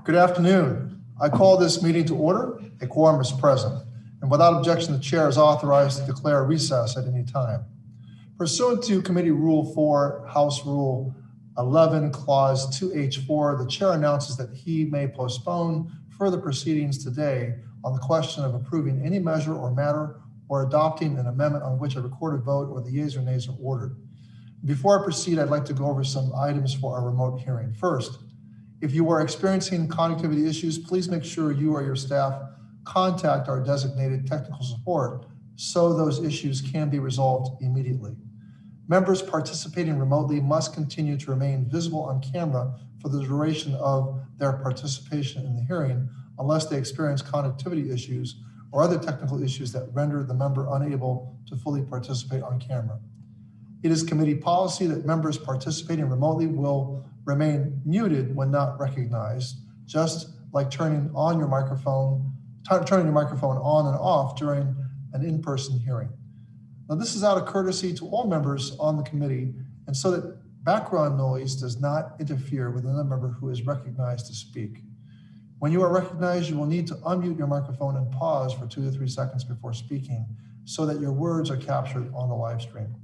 Good afternoon. I call this meeting to order. A quorum is present, and without objection, the chair is authorized to declare a recess at any time. Pursuant to Committee Rule 4, House Rule 11, Clause 2H4, the chair announces that he may postpone further proceedings today on the question of approving any measure or matter or adopting an amendment on which a recorded vote or the yeas or nays are ordered. Before I proceed, I'd like to go over some items for our remote hearing. First, if you are experiencing connectivity issues, please make sure you or your staff contact our designated technical support so those issues can be resolved immediately. Members participating remotely must continue to remain visible on camera for the duration of their participation in the hearing unless they experience connectivity issues or other technical issues that render the member unable to fully participate on camera. It is committee policy that members participating remotely will remain muted when not recognized, just like turning your microphone on and off during an in-person hearing. Now, this is out of courtesy to all members on the committee, and so that background noise does not interfere with another member who is recognized to speak. When you are recognized, you will need to unmute your microphone and pause for 2 to 3 seconds before speaking so that your words are captured on the live stream.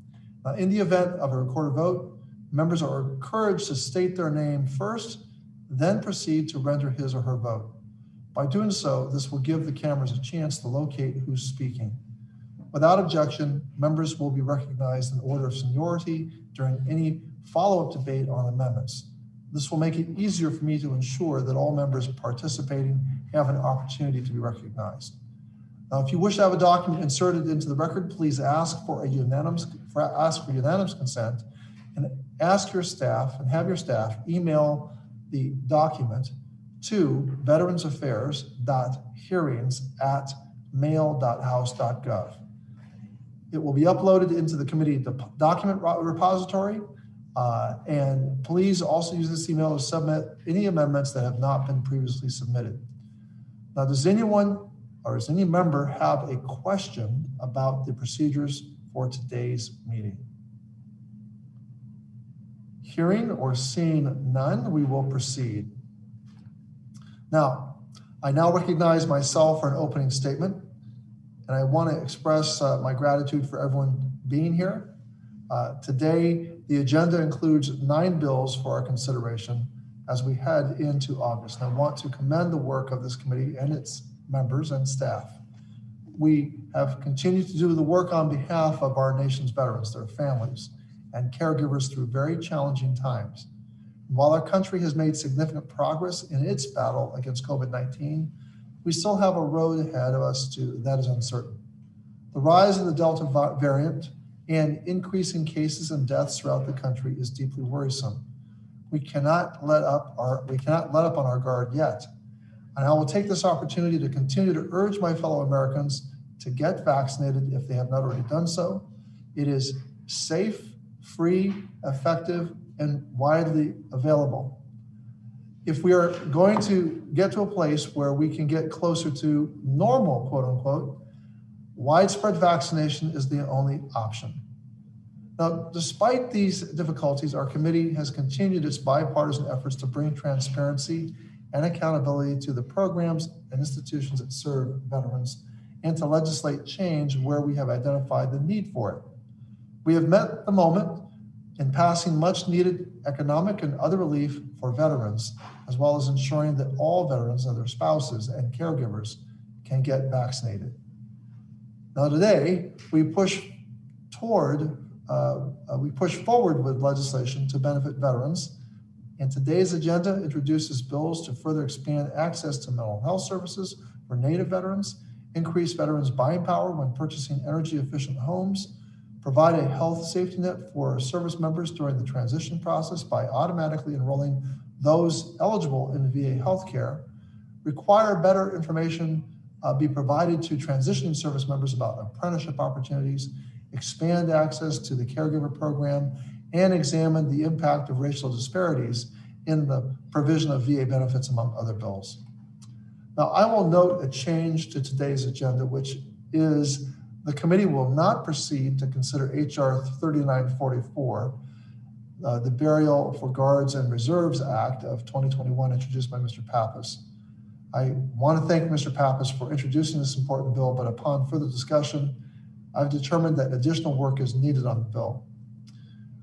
Now, in the event of a recorded vote, members are encouraged to state their name first, then proceed to render his or her vote. By doing so, this will give the cameras a chance to locate who's speaking. Without objection, members will be recognized in order of seniority during any follow-up debate on amendments. This will make it easier for me to ensure that all members participating have an opportunity to be recognized. Now, if you wish to have a document inserted into the record, please ask for unanimous consent and ask your staff and have your staff email the document to veteransaffairs.hearings@mail.house.gov. It will be uploaded into the committee document repository, and please also use this email to submit any amendments that have not been previously submitted. Now, does any member have a question about the procedures for today's meeting? Hearing or seeing none, we will proceed. Now, I recognize myself for an opening statement, and I want to express my gratitude for everyone being here. Today, the agenda includes 9 bills for our consideration as we head into August. And I want to commend the work of this committee and its members and staff. We have continued to do the work on behalf of our nation's veterans, their families, and caregivers through very challenging times. While our country has made significant progress in its battle against COVID-19, we still have a road ahead of us that is uncertain. The rise of the Delta variant and increasing cases and deaths throughout the country is deeply worrisome. We cannot let up on our guard yet. And I will take this opportunity to continue to urge my fellow Americans to get vaccinated if they have not already done so. It is safe, free, effective, and widely available. If we are going to get to a place where we can get closer to normal, quote unquote, widespread vaccination is the only option. Now, despite these difficulties, our committee has continued its bipartisan efforts to bring transparency and accountability to the programs and institutions that serve veterans and to legislate change where we have identified the need for it. We have met the moment in passing much needed economic and other relief for veterans, as well as ensuring that all veterans and their spouses and caregivers can get vaccinated. Now today, we push forward with legislation to benefit veterans, and today's agenda introduces bills to further expand access to mental health services for Native veterans, increase veterans' buying power when purchasing energy-efficient homes, provide a health safety net for service members during the transition process by automatically enrolling those eligible in VA healthcare, require better information be provided to transitioning service members about apprenticeship opportunities, expand access to the caregiver program, and examine the impact of racial disparities in the provision of VA benefits, among other bills. Now, I will note a change to today's agenda, which is the committee will not proceed to consider HR 3944 the Burial for Guards and Reserves Act of 2021, introduced by Mr. Pappas. I want to thank Mr. Pappas for introducing this important bill, but upon further discussion, I've determined that additional work is needed on the bill.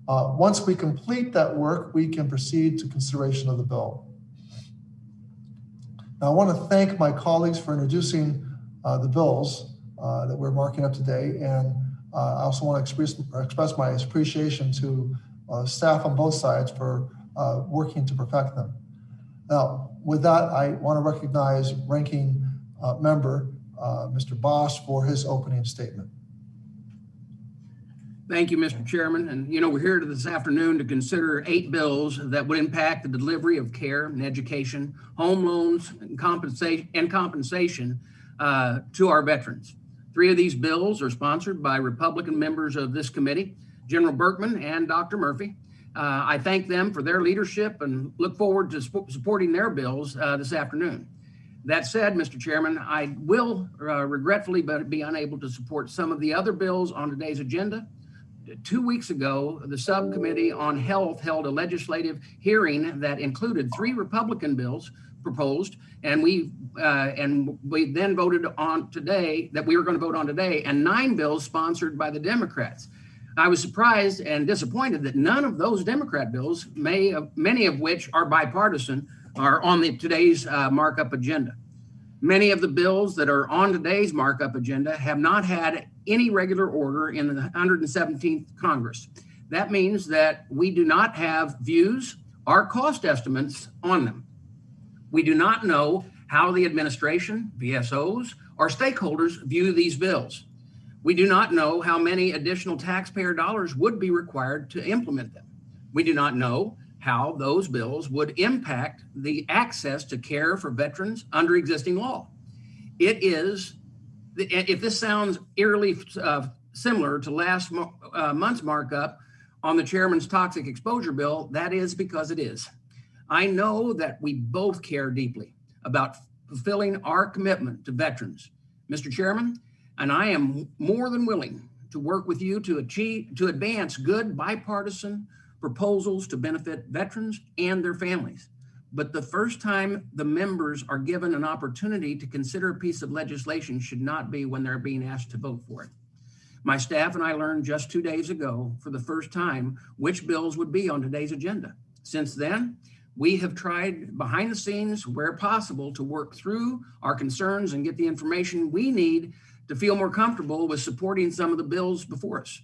Once we complete that work, we can proceed to consideration of the bill. Now, I want to thank my colleagues for introducing the bills that we're marking up today, and I also want to express my appreciation to staff on both sides for working to perfect them. Now, with that, I want to recognize Ranking Member Mr. Boss for his opening statement. Thank you, Mr. Chairman. And we're here this afternoon to consider 8 bills that would impact the delivery of care and education, home loans, and compensation to our veterans. 3 of these bills are sponsored by Republican members of this committee, General Berkman and Dr. Murphy. I thank them for their leadership and look forward to supporting their bills this afternoon. That said, Mr. Chairman, I will regretfully be unable to support some of the other bills on today's agenda. 2 weeks ago, the subcommittee on health held a legislative hearing that included 3 Republican bills proposed, and we then voted on today that we were going to vote on today, and 9 bills sponsored by the Democrats. I was surprised and disappointed that none of those Democrat bills, many of which are bipartisan, are on today's markup agenda. Many of the bills that are on today's markup agenda have not had any regular order in the 117th Congress. That means that we do not have views or cost estimates on them. We do not know how the administration, VSOs, or stakeholders view these bills. We do not know how many additional taxpayer dollars would be required to implement them. We do not know how those bills would impact the access to care for veterans under existing law. If this sounds eerily similar to last month's markup on the chairman's toxic exposure bill, that is because it is. I know that we both care deeply about fulfilling our commitment to veterans. Mr. Chairman, and I am more than willing to work with you to advance good bipartisan proposals to benefit veterans and their families. But the first time the members are given an opportunity to consider a piece of legislation should not be when they're being asked to vote for it. My staff and I learned just 2 days ago for the first time which bills would be on today's agenda. Since then, we have tried behind the scenes where possible to work through our concerns and get the information we need to feel more comfortable with supporting some of the bills before us.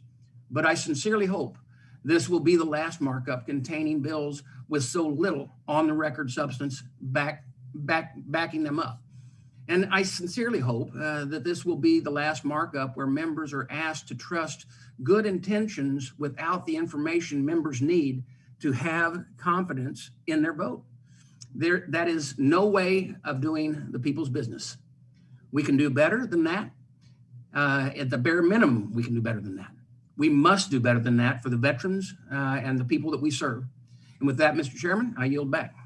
But I sincerely hope this will be the last markup containing bills with so little on the record substance backing them up. And I sincerely hope that this will be the last markup where members are asked to trust good intentions without the information members need to have confidence in their vote. That is no way of doing the people's business. We can do better than that. At the bare minimum, we can do better than that. We must do better than that for the veterans and the people that we serve. And with that, Mr. Chairman, I yield back.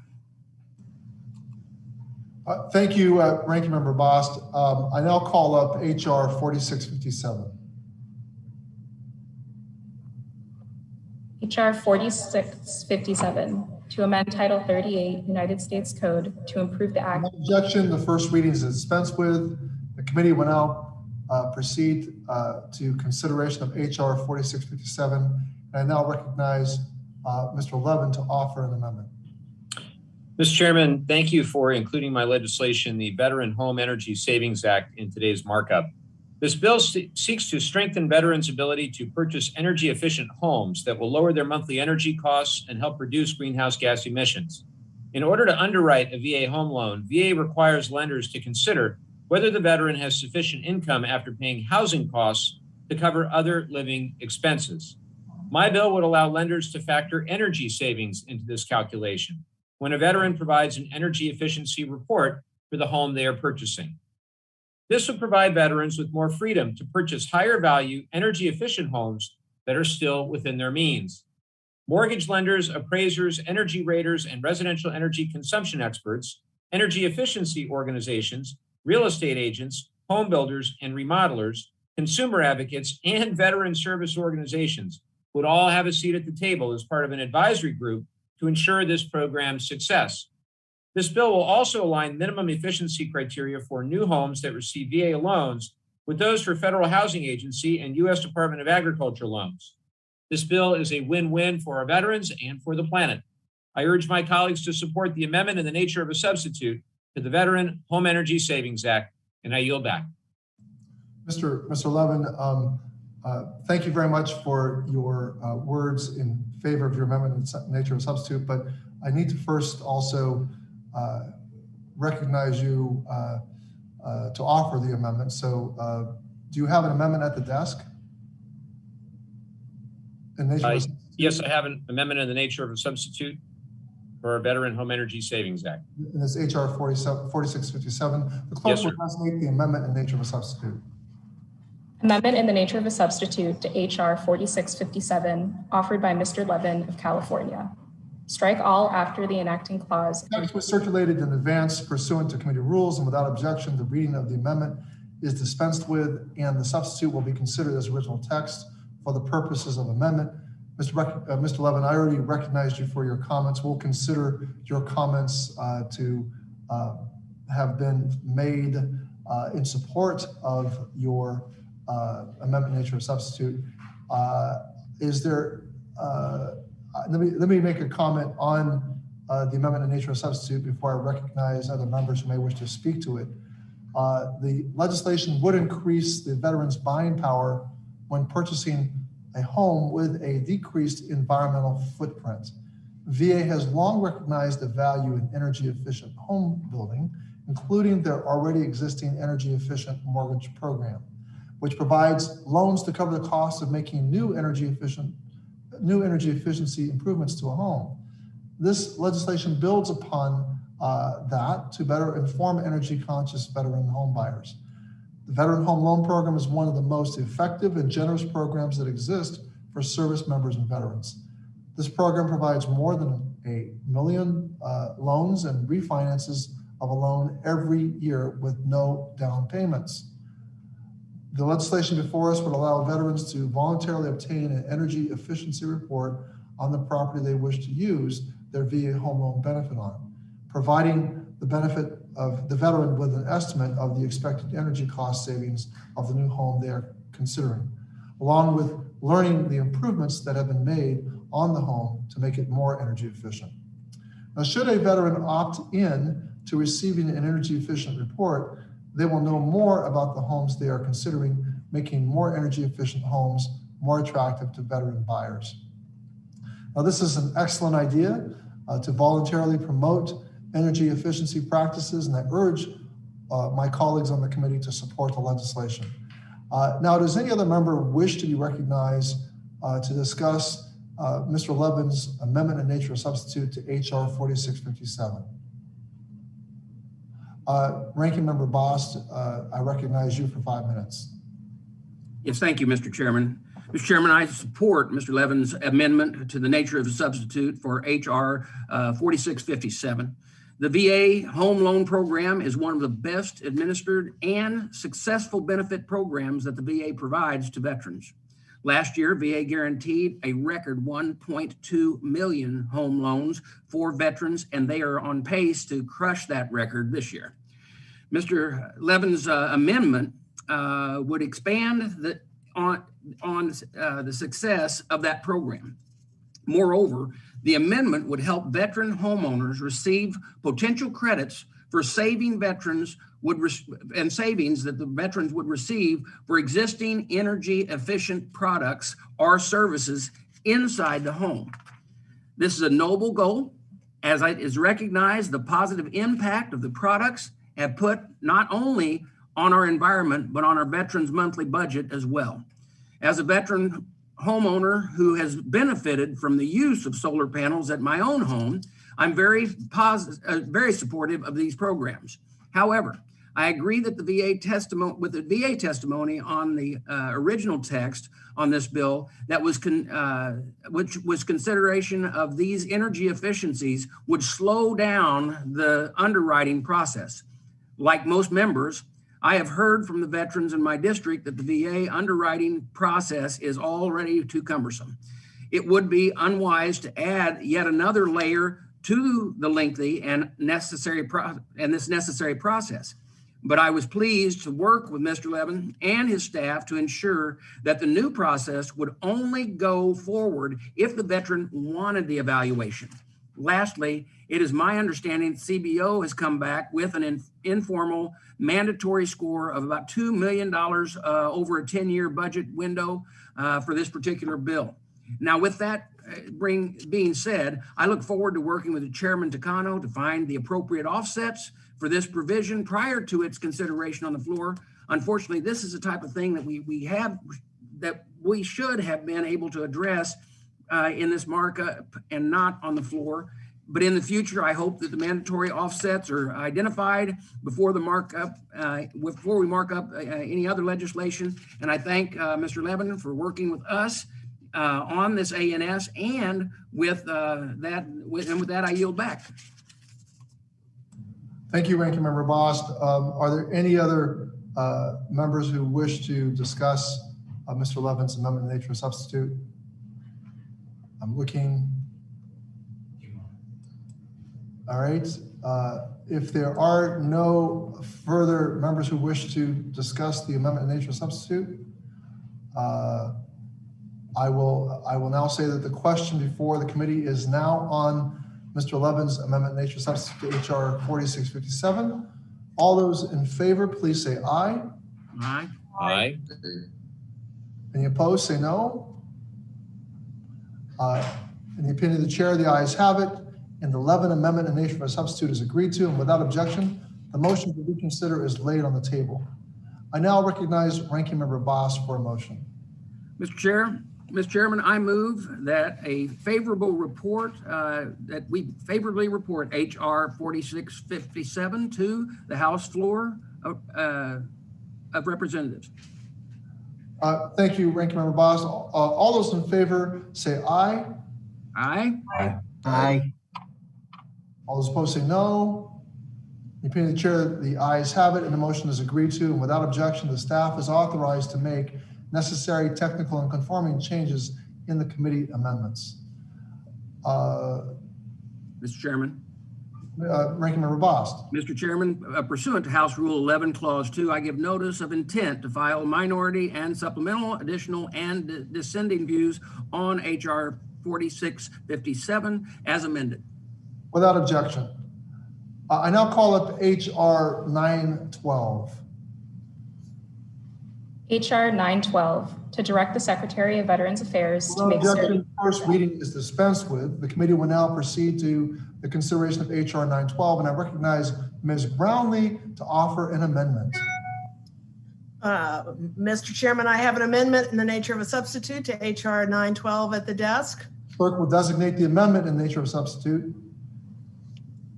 Thank you, Ranking Member Bost. I now call up HR 4657. HR 4657 to amend Title 38 United States Code to improve the act. No objection. The first reading is dispensed with. The committee will now proceed to consideration of HR 4657. And I now recognize Mr. Levin to offer an amendment. Mr. Chairman, thank you for including my legislation, the Veteran Home Energy Savings Act, in today's markup. This bill seeks to strengthen veterans' ability to purchase energy-efficient homes that will lower their monthly energy costs and help reduce greenhouse gas emissions. In order to underwrite a VA home loan, VA requires lenders to consider whether the veteran has sufficient income after paying housing costs to cover other living expenses. My bill would allow lenders to factor energy savings into this calculation when a veteran provides an energy efficiency report for the home they are purchasing. This would provide veterans with more freedom to purchase higher value, energy efficient homes that are still within their means. Mortgage lenders, appraisers, energy raters, and residential energy consumption experts, energy efficiency organizations, real estate agents, home builders and remodelers, consumer advocates, and veteran service organizations would all have a seat at the table as part of an advisory group to ensure this program's success. This bill will also align minimum efficiency criteria for new homes that receive VA loans with those for Federal Housing Agency and U.S. Department of Agriculture loans. This bill is a win-win for our veterans and for the planet. I urge my colleagues to support the amendment in the nature of a substitute to the Veteran Home Energy Savings Act, and I yield back. Mr. Levin, thank you very much for your words in favor of your amendment in nature of a substitute, but I need to first also recognize you to offer the amendment. So do you have an amendment at the desk? Yes, I have an amendment in the nature of a substitute for our Veteran Home Energy Savings Act. And it's HR 4657. The clerk will designate the amendment in nature of a substitute. Amendment in the nature of a substitute to HR 4657, offered by Mr. Levin of California. Strike all after the enacting clause. The text was circulated in advance pursuant to committee rules, and without objection, the reading of the amendment is dispensed with, and the substitute will be considered as original text for the purposes of amendment. Mr. Levin, I already recognized you for your comments. We'll consider your comments to have been made in support of your amendment nature of substitute. Is there, let me make a comment on the amendment in nature of substitute before I recognize other members who may wish to speak to it. The legislation would increase the veterans' buying power when purchasing a home with a decreased environmental footprint. VA has long recognized the value in energy efficient home building, including their already existing energy efficient mortgage program, which provides loans to cover the cost of making new energy efficiency improvements to a home. This legislation builds upon that to better inform energy conscious veteran home buyers. The Veteran Home Loan Program is one of the most effective and generous programs that exist for service members and veterans. This program provides more than 1 million loans and refinances of a loan every year with no down payments. The legislation before us would allow veterans to voluntarily obtain an energy efficiency report on the property they wish to use their VA home loan benefit on, providing the benefit of the veteran with an estimate of the expected energy cost savings of the new home they are considering, along with learning the improvements that have been made on the home to make it more energy efficient. Now, should a veteran opt in to receiving an energy efficient report, they will know more about the homes they are considering, making more energy efficient homes more attractive to veteran buyers. Now, this is an excellent idea to voluntarily promote energy efficiency practices, and I urge my colleagues on the committee to support the legislation. Now, does any other member wish to be recognized to discuss Mr. Levin's amendment in nature of substitute to HR 4657? Ranking Member Bost, I recognize you for 5 minutes. Yes, thank you, Mr. Chairman. Mr. Chairman, I support Mr. Levin's amendment to the nature of a substitute for HR 4657. The VA Home Loan Program is one of the best administered and successful benefit programs that the VA provides to veterans. Last year, VA guaranteed a record 1.2 million home loans for veterans, and they are on pace to crush that record this year. Mr. Levin's amendment would expand on the success of that program. Moreover, the amendment would help veteran homeowners receive potential credits for savings that the veterans would receive for existing energy efficient products or services inside the home. This is a noble goal, as it is recognized the positive impact of the products have put not only on our environment, but on our veterans' monthly budget as well. As a veteran homeowner who has benefited from the use of solar panels at my own home, I'm very supportive of these programs. However, I agree that the VA testimony on the original text on this bill that was which was consideration of these energy efficiencies would slow down the underwriting process. Like most members, I have heard from the veterans in my district that the VA underwriting process is already too cumbersome. it would be unwise to add yet another layer to the lengthy and necessary process. But I was pleased to work with Mr. Levin and his staff to ensure that the new process would only go forward if the veteran wanted the evaluation. Lastly, it is my understanding CBO has come back with an informal mandatory score of about $2 million over a 10-year budget window for this particular bill. Now, with that being said, I look forward to working with Chairman Takano to find the appropriate offsets for this provision prior to its consideration on the floor. Unfortunately, this is the type of thing that we should have been able to address in this markup and not on the floor. But in the future, I hope that the mandatory offsets are identified before the markup, before we mark up any other legislation. And I thank Mr. Levin for working with us on this ANS, and with that, I yield back. Thank you, Ranking Member Bost. Are there any other members who wish to discuss Mr. Levin's amendment in nature of substitute? I'm looking. All right. If there are no further members who wish to discuss the amendment in nature of substitute, I will now say that the question before the committee is now on Mr. Levin's amendment in nature of substitute to HR 4657. All those in favor, please say aye. Aye. Aye. Any opposed, say no. In the opinion of the chair, the ayes have it, and the Levin amendment in nature of substitute is agreed to, and without objection, the motion to reconsider is laid on the table. I now recognize Ranking Member Bost for a motion. Mr. Chairman, I move that a favorable report, that we favorably report HR 4657 to the House floor of Representatives. Thank you, Ranking Member Bost. All those in favor say aye. Aye. Aye. Aye. All those opposed say no. In the opinion of the chair, the ayes have it, and the motion is agreed to, and without objection, the staff is authorized to make necessary technical and conforming changes in the committee amendments. Mr. Chairman. Ranking Member Bost. Mr. Chairman, pursuant to House Rule 11, Clause 2, I give notice of intent to file minority and supplemental, additional, and dissenting views on HR 4657 as amended. Without objection. I now call up HR 912. HR 912, to direct the Secretary of Veterans Affairs to make certain. First reading is dispensed with. The committee will now proceed to the consideration of HR 912, and I recognize Ms. Brownlee to offer an amendment. Mr. Chairman, I have an amendment in the nature of a substitute to HR 912 at the desk. Clerk will designate the amendment in the nature of a substitute.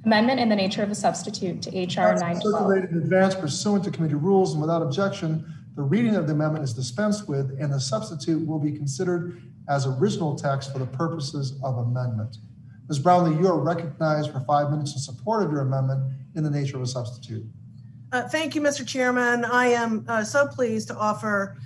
Amendment in the nature of a substitute to HR 912. Circulated in advance pursuant to committee rules, and without objection, the reading of the amendment is dispensed with, and the substitute will be considered as original text for the purposes of amendment. Ms. Brownlee, you are recognized for 5 minutes in support of your amendment in the nature of a substitute. Thank you, Mr. Chairman. I am so pleased to offer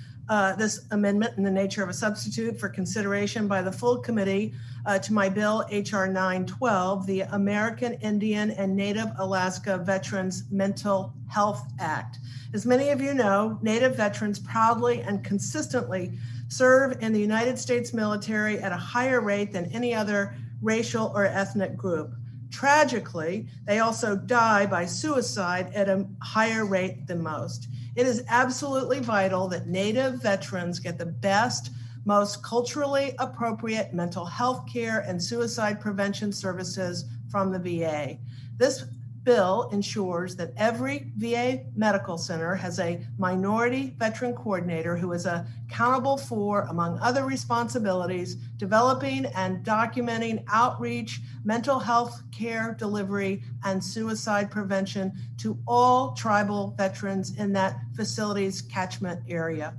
this amendment in the nature of a substitute for consideration by the full committee to my bill, HR 912, the American Indian and Native Alaska Veterans Mental Health Act. As many of you know, Native veterans proudly and consistently serve in the United States military at a higher rate than any other racial or ethnic group. Tragically, they also die by suicide at a higher rate than most. It is absolutely vital that Native veterans get the best, most culturally appropriate mental health care and suicide prevention services from the VA. This bill ensures that every VA medical center has a minority veteran coordinator who is accountable for, among other responsibilities, developing and documenting outreach, mental health care delivery, and suicide prevention to all tribal veterans in that facility's catchment area.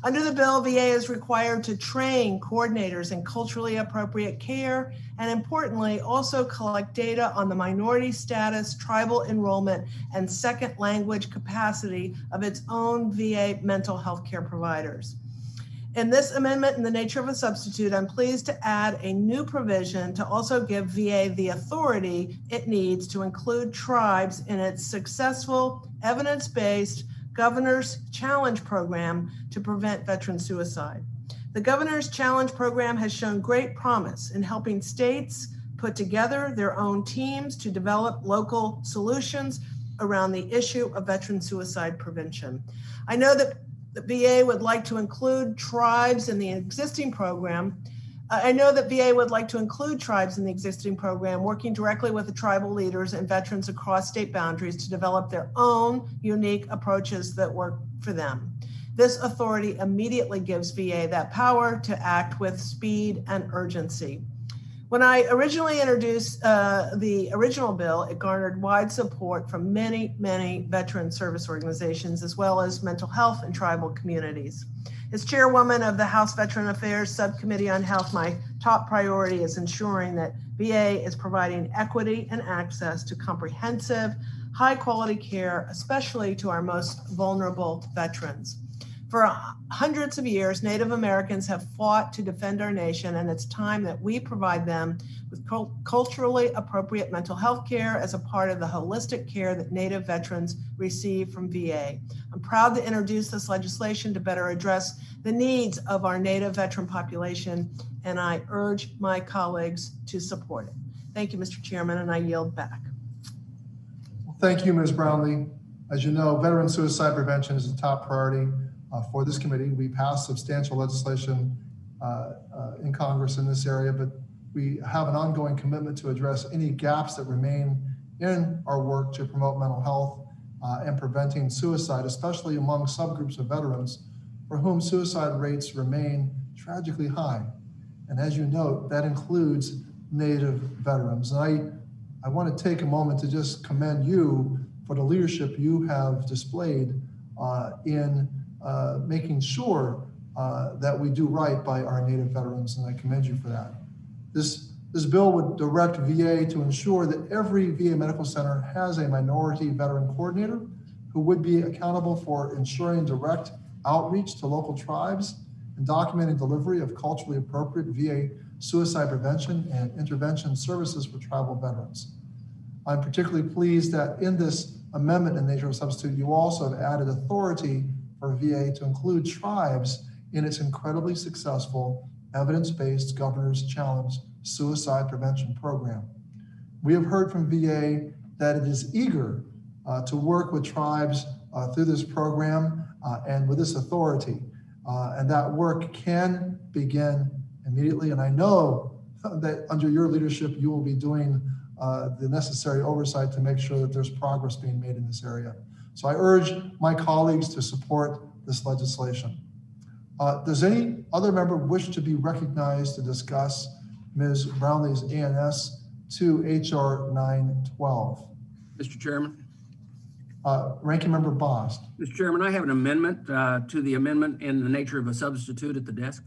Under the bill, VA is required to train coordinators in culturally appropriate care, and importantly, also collect data on the minority status, tribal enrollment, and second language capacity of its own VA mental health care providers. In this amendment in the nature of a substitute, I'm pleased to add a new provision to also give VA the authority it needs to include tribes in its successful evidence-based Governor's Challenge Program to prevent veteran suicide. The Governor's Challenge Program has shown great promise in helping states put together their own teams to develop local solutions around the issue of veteran suicide prevention. I know that the VA would like to include tribes in the existing program. Working directly with the tribal leaders and veterans across state boundaries to develop their own unique approaches that work for them. This authority immediately gives VA that power to act with speed and urgency. When I originally introduced the original bill, it garnered wide support from many, many veteran service organizations, as well as mental health and tribal communities. As chairwoman of the House Veteran Affairs Subcommittee on Health, my top priority is ensuring that VA is providing equity and access to comprehensive, high-quality care, especially to our most vulnerable veterans. For hundreds of years, Native Americans have fought to defend our nation, and it's time that we provide them with culturally appropriate mental health care as a part of the holistic care that Native veterans receive from VA. I'm proud to introduce this legislation to better address the needs of our Native veteran population, and I urge my colleagues to support it. Thank you, Mr. Chairman, and I yield back. Thank you, Ms. Brownlee. As you know, veteran suicide prevention is a top priority for this committee. We passed substantial legislation in Congress in this area, but we have an ongoing commitment to address any gaps that remain in our work to promote mental health and preventing suicide, especially among subgroups of veterans for whom suicide rates remain tragically high. And as you note, that includes Native veterans. And I want to take a moment to just commend you for the leadership you have displayed in making sure that we do right by our Native veterans, and I commend you for that. This bill would direct VA to ensure that every VA medical center has a minority veteran coordinator who would be accountable for ensuring direct outreach to local tribes and documenting delivery of culturally appropriate VA suicide prevention and intervention services for tribal veterans. I'm particularly pleased that in this amendment in nature of substitute, you also have added authority for VA to include tribes in its incredibly successful evidence-based Governor's Challenge Suicide Prevention Program. We have heard from VA that it is eager to work with tribes through this program and with this authority, and that work can begin immediately. And I know that under your leadership, you will be doing the necessary oversight to make sure that there's progress being made in this area. So I urge my colleagues to support this legislation. Does any other member wish to be recognized to discuss Ms. Brownlee's ANS to HR 912? Mr. Chairman. Ranking Member Bost. Mr. Chairman, I have an amendment to the amendment in the nature of a substitute at the desk.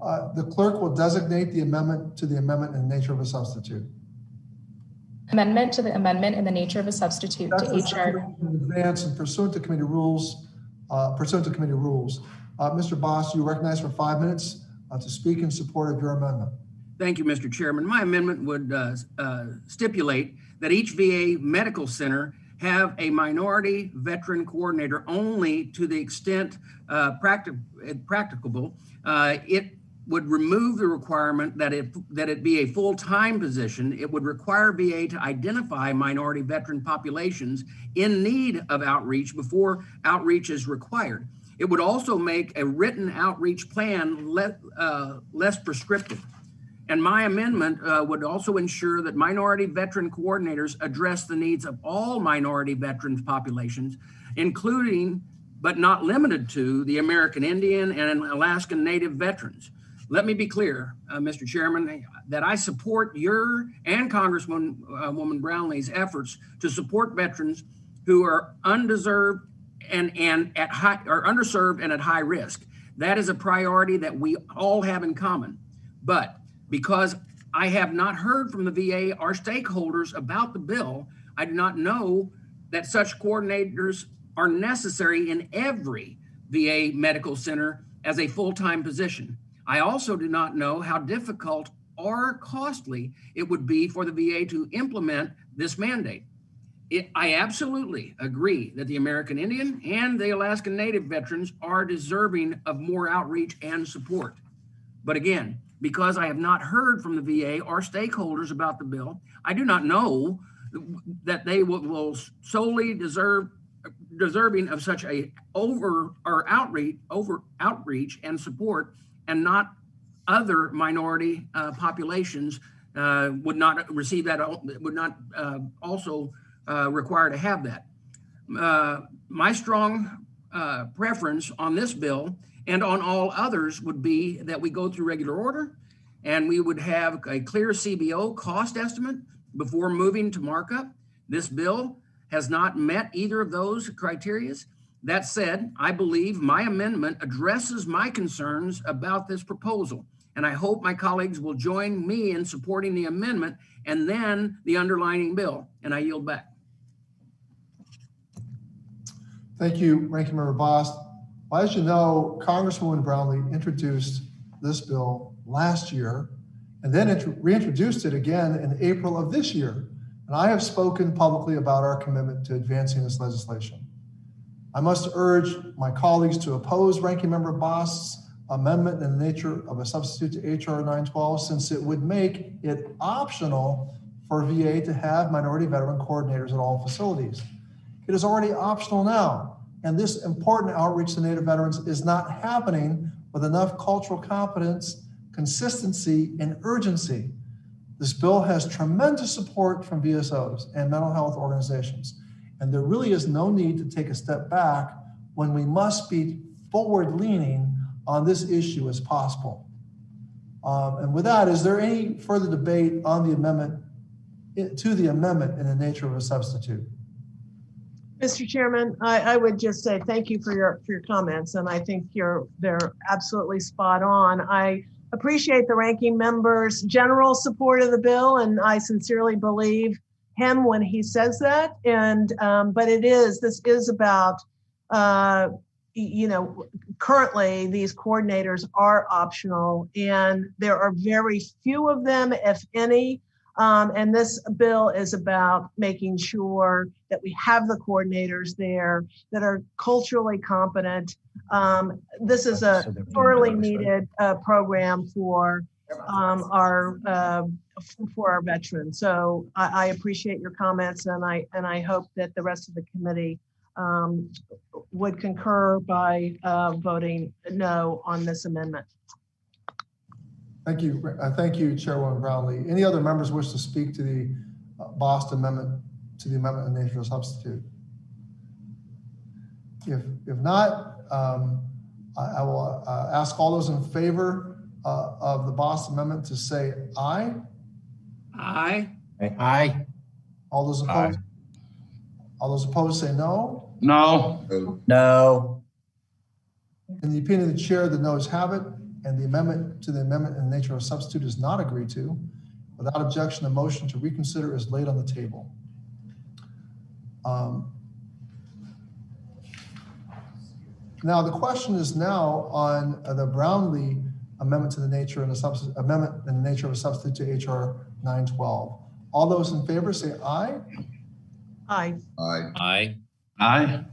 The clerk will designate the amendment to the amendment in the nature of a substitute. Amendment to the amendment in the nature of a substitute to HR. In advance and pursuant to committee rules. Mr. Bost, you are recognized for 5 minutes to speak in support of your amendment. Thank you, Mr. Chairman. My amendment would stipulate that each VA medical center have a minority veteran coordinator only to the extent practicable. It would remove the requirement that it be a full-time position. It would require VA to identify minority veteran populations in need of outreach before outreach is required. It would also make a written outreach plan less prescriptive. And my amendment would also ensure that minority veteran coordinators address the needs of all minority veterans populations, including, but not limited to, the American Indian and Alaskan Native veterans. Let me be clear, Mr. Chairman, that I support your and Congresswoman Brownlee's efforts to support veterans who are undeserved and at high, or underserved and at high risk. That is a priority that we all have in common. But because I have not heard from the VA or stakeholders about the bill, I do not know that such coordinators are necessary in every VA medical center as a full-time position. I also do not know how difficult or costly it would be for the VA to implement this mandate. I absolutely agree that the American Indian and the Alaskan Native veterans are deserving of more outreach and support. But again, because I have not heard from the VA or stakeholders about the bill, I do not know that they will solely deserving of such a outreach and support, and not other minority populations would not receive that, would not also require to have that. My strong preference on this bill and on all others would be that we go through regular order and we would have a clear CBO cost estimate before moving to markup. This bill has not met either of those criteria. That said, I believe my amendment addresses my concerns about this proposal, and I hope my colleagues will join me in supporting the amendment and then the underlying bill, and I yield back. Thank you, Ranking Member Bost. Well, as you know, Congresswoman Brownlee introduced this bill last year and then reintroduced it again in April of this year. And I have spoken publicly about our commitment to advancing this legislation. I must urge my colleagues to oppose Ranking Member Bost's amendment in the nature of a substitute to HR 912, since it would make it optional for VA to have minority veteran coordinators at all facilities. It is already optional now, and this important outreach to Native veterans is not happening with enough cultural competence, consistency, and urgency. This bill has tremendous support from VSOs and mental health organizations, and there really is no need to take a step back when we must be forward-leaning on this issue as possible. And with that, is there any further debate on the amendment, to the amendment in the nature of a substitute? Mr. Chairman, I would just say thank you for your comments, and I think they're absolutely spot on. I appreciate the ranking member's general support of the bill, and I sincerely believe him when he says that. And but this is about currently these coordinators are optional, and there are very few of them, if any. And this bill is about making sure that we have the coordinators there that are culturally competent. This is a sorely needed program for our veterans. So I appreciate your comments, and I hope that the rest of the committee would concur by voting no on this amendment. Thank you. Thank you, Chairwoman Brownlee. Any other members wish to speak to the Bost amendment, to the amendment in the nature of substitute? If not, I will ask all those in favor of the Bost amendment to say aye. Aye. Aye. All those opposed? Aye. All those opposed say no. No. No. In the opinion of the chair, the noes have it, and the amendment to the amendment in the nature of a substitute is not agreed to. Without objection, the motion to reconsider is laid on the table. Now the question is now on the Brownlee amendment to the nature of a substitute, amendment in the nature of a substitute to HR 912. All those in favor say aye. Aye. Aye. Aye. Aye.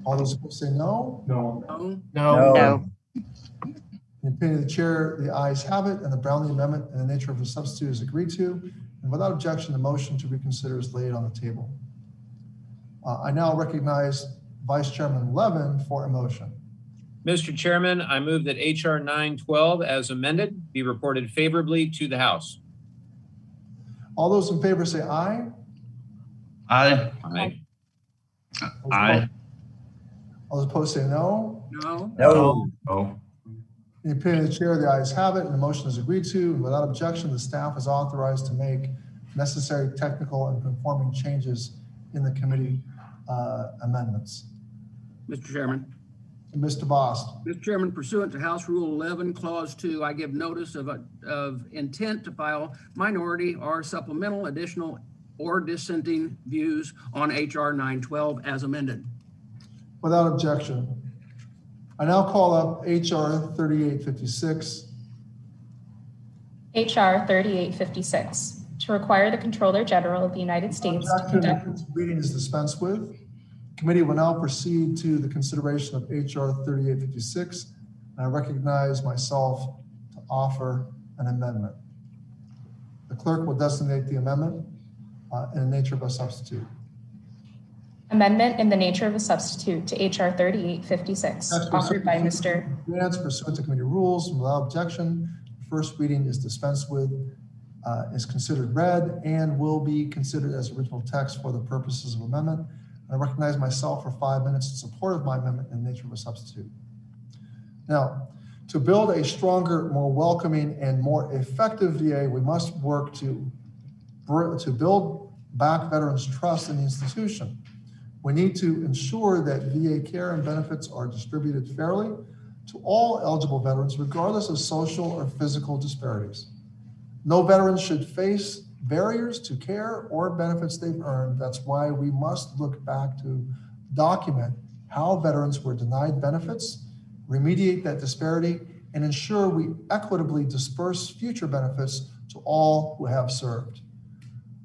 All those opposed say no. No. No. No. No. In the opinion of the chair, the ayes have it, and the Brownlee amendment in the nature of a substitute is agreed to. And without objection, the motion to reconsider is laid on the table. I now recognize Vice Chairman Levin for a motion. Mr. Chairman, I move that HR 912 as amended be reported favorably to the House. All those in favor say aye. Aye. Aye. Aye. All those opposed say no. No. No. No. In the opinion of the chair, the ayes have it, and the motion is agreed to. And without objection, the staff is authorized to make necessary technical and conforming changes in the committee amendments. Mr. Chairman. Mr. Bost. Mr. Chairman, pursuant to House Rule 11, Clause 2, I give notice of intent to file minority or supplemental, additional, or dissenting views on HR 912 as amended. Without objection, I now call up HR 3856. HR 3856, to require the Comptroller General of the United States to conduct. Its reading is dispensed with. Committee will now proceed to the consideration of HR 3856. And I recognize myself to offer an amendment. The clerk will designate the amendment in the nature of a substitute. Amendment in the nature of a substitute to HR 3856, offered by Mr. Grants pursuant to committee rules without objection. The first reading is dispensed with, is considered read, and will be considered as original text for the purposes of amendment. I recognize myself for 5 minutes in support of my amendment in the nature of a substitute. Now, to build a stronger, more welcoming, and more effective VA, we must work to build back veterans' trust in the institution. We need to ensure that VA care and benefits are distributed fairly to all eligible veterans, regardless of social or physical disparities. No veteran should face barriers to care or benefits they've earned. That's why we must look back to document how veterans were denied benefits, remediate that disparity, and ensure we equitably disperse future benefits to all who have served.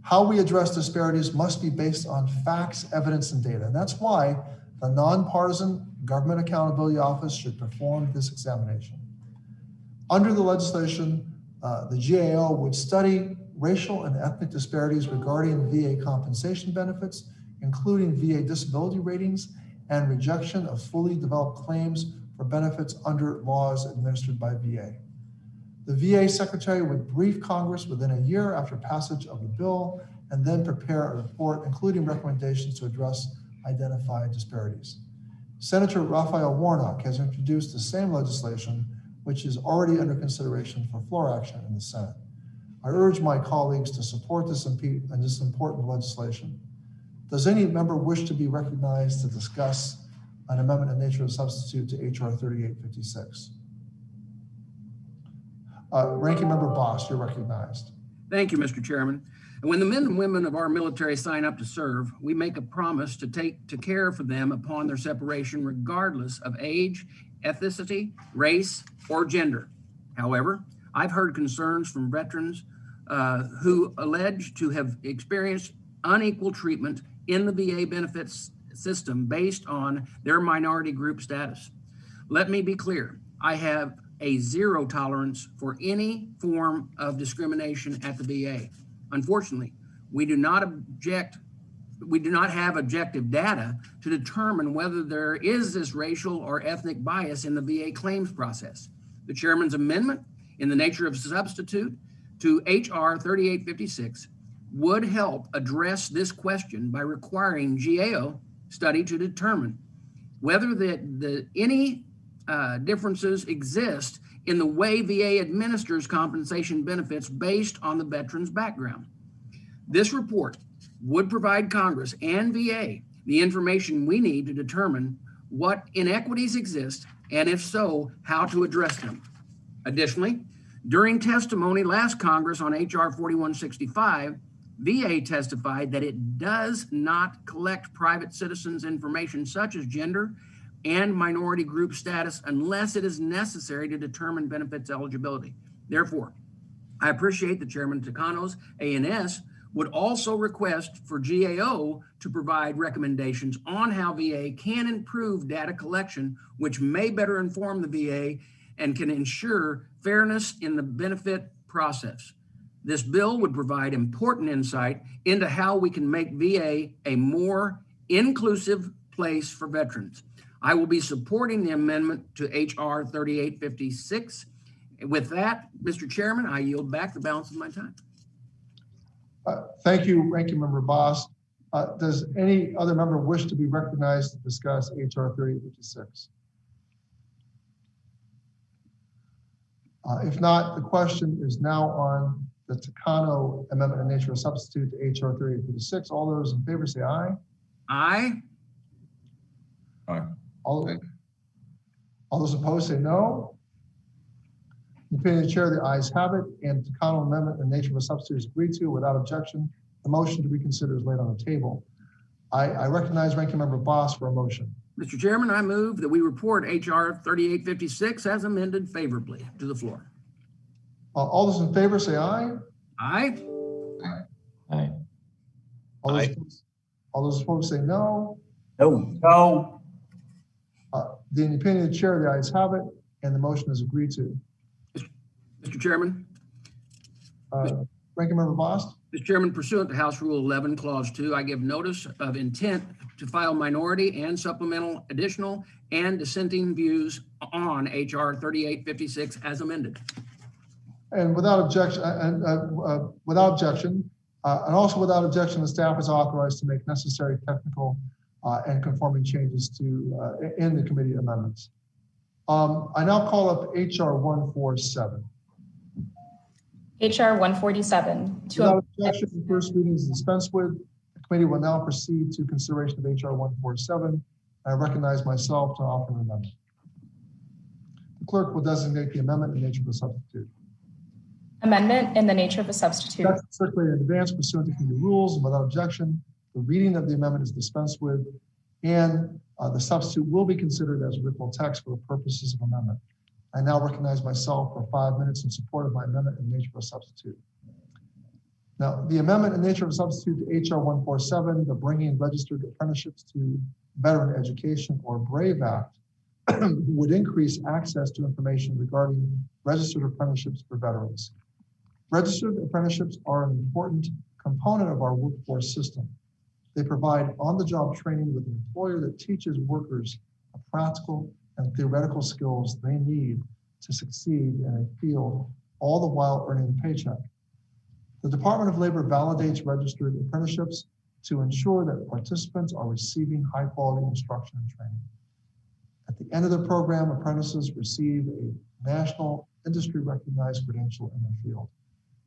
How we address disparities must be based on facts, evidence, and data. And that's why the nonpartisan Government Accountability Office should perform this examination. Under the legislation, the GAO would study racial and ethnic disparities regarding VA compensation benefits, including VA disability ratings and rejection of fully developed claims for benefits under laws administered by VA. The VA Secretary would brief Congress within a year after passage of the bill and then prepare a report, including recommendations to address identified disparities. Senator Raphael Warnock has introduced the same legislation, which is already under consideration for floor action in the Senate. I urge my colleagues to support this important legislation. Does any member wish to be recognized to discuss an amendment in nature of substitute to HR 3856? Ranking Member Boss, you're recognized. Thank you, Mr. Chairman. And when the men and women of our military sign up to serve, we make a promise to take to care for them upon their separation, regardless of age, ethnicity, race, or gender. However, I've heard concerns from veterans who allege to have experienced unequal treatment in the VA benefits system based on their minority group status. Let me be clear, I have a zero tolerance for any form of discrimination at the VA. Unfortunately, we do not have objective data to determine whether there is this racial or ethnic bias in the VA claims process. The chairman's amendment in the nature of a substitute to HR 3856 would help address this question by requiring GAO study to determine whether any differences exist in the way VA administers compensation benefits based on the veteran's background. This report would provide Congress and VA the information we need to determine what inequities exist, and if so, how to address them. Additionally, during testimony last Congress on HR 4165, VA testified that it does not collect private citizens' information such as gender and minority group status unless it is necessary to determine benefits eligibility. Therefore, I appreciate that Chairman Takano's ANS would also request for GAO to provide recommendations on how VA can improve data collection, which may better inform the VA and can ensure fairness in the benefit process. This bill would provide important insight into how we can make VA a more inclusive place for veterans. I will be supporting the amendment to HR 3856. With that, Mr. Chairman, I yield back the balance of my time. Thank you, Ranking Member Boss. Does any other member wish to be recognized to discuss HR 3856? If not, the question is now on the Takano amendment in nature of substitute to HR 3856. All those in favor say aye. Aye. Aye. All those opposed say no. In the opinion of the chair, the ayes have it, and the Takano amendment in nature of a substitute is agreed to without objection. The motion to reconsider is laid on the table. I recognize Ranking Member Boss for a motion. Mr. Chairman, I move that we report HR 3856 as amended favorably to the floor. All those in favor say aye. Aye. Aye. All those opposed say no. No. The opinion of the chair, the ayes have it, and the motion is agreed to. Mr. Chairman. Ranking Member Bost? Mr. Chairman, pursuant to House Rule 11, Clause 2, I give notice of intent to file minority and supplemental additional and dissenting views on HR 3856 as amended. And without objection, and also without objection, the staff is authorized to make necessary technical and conforming changes to in the committee amendments. I now call up HR 147. HR 147. Without objection, the first reading is dispensed with. The committee will now proceed to consideration of HR 147. I recognize myself to offer an amendment. The clerk will designate the amendment in the nature of a substitute. Amendment in the nature of a substitute. That's circulated in advance pursuant to committee rules, and without objection, the reading of the amendment is dispensed with, and the substitute will be considered as original text for the purposes of amendment. I now recognize myself for 5 minutes in support of my amendment in the nature of a substitute. Now, the amendment in the nature of a substitute to HR 147, the Bringing Registered Apprenticeships to Veteran Education, or BRAVE Act, would increase access to information regarding registered apprenticeships for veterans. Registered apprenticeships are an important component of our workforce system. They provide on-the-job training with an employer that teaches workers the practical and theoretical skills they need to succeed in a field, all the while earning a paycheck. The Department of Labor validates registered apprenticeships to ensure that participants are receiving high-quality instruction and training. At the end of the program, apprentices receive a national industry-recognized credential in their field.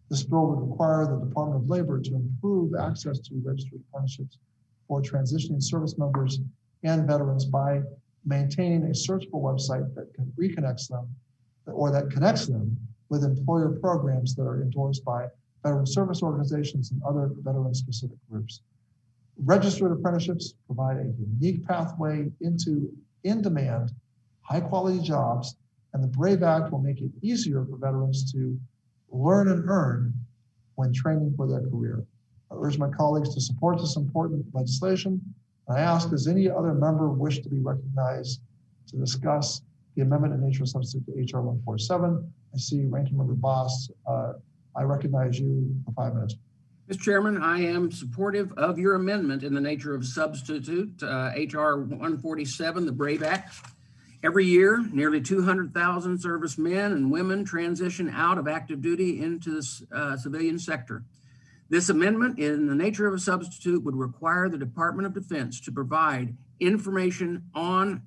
This bill would require the Department of Labor to improve access to registered apprenticeships for transitioning service members and veterans by maintaining a searchable website that can reconnects them, or that connects them with employer programs that are endorsed by veteran service organizations and other veteran-specific groups. Registered apprenticeships provide a unique pathway into in-demand, high-quality jobs, and the BRAVE Act will make it easier for veterans to learn and earn when training for their career. I urge my colleagues to support this important legislation. And I ask, does any other member wish to be recognized to discuss the amendment in nature of substitute to HR 147? I see Ranking Member Bost. I recognize you for 5 minutes. Mr. Chairman, I am supportive of your amendment in the nature of substitute HR 147, the BRAVE Act. Every year, nearly 200,000 servicemen and women transition out of active duty into the civilian sector. This amendment in the nature of a substitute would require the Department of Defense to provide information on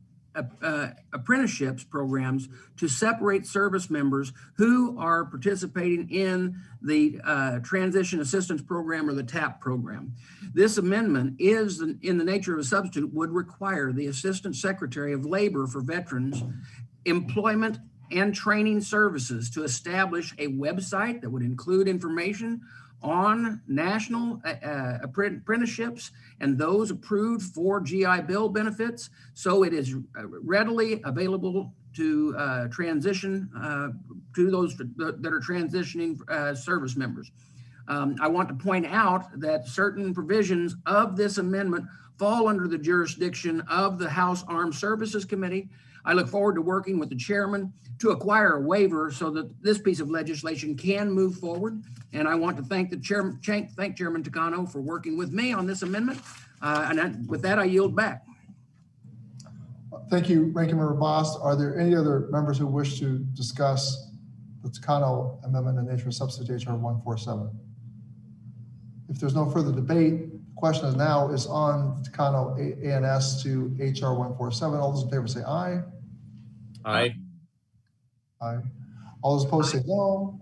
apprenticeships programs to separate service members who are participating in the Transition Assistance Program, or the TAP program. This amendment is in the nature of a substitute, would require the Assistant Secretary of Labor for Veterans Employment and Training Services to establish a website that would include information on national apprenticeships and those approved for GI Bill benefits, so it is readily available to transition to those that are transitioning service members. I want to point out that certain provisions of this amendment fall under the jurisdiction of the House Armed Services Committee. I look forward to working with the chairman to acquire a waiver so that this piece of legislation can move forward. And I want to thank the Chairman Takano for working with me on this amendment. With that, I yield back. Thank you, Ranking Member Bost. Are there any other members who wish to discuss the Takano amendment in the nature of substitute HR 147? If there's no further debate, the question now is on Takano ANS to HR 147. All those in favor say aye. Aye. Aye. All those opposed say no.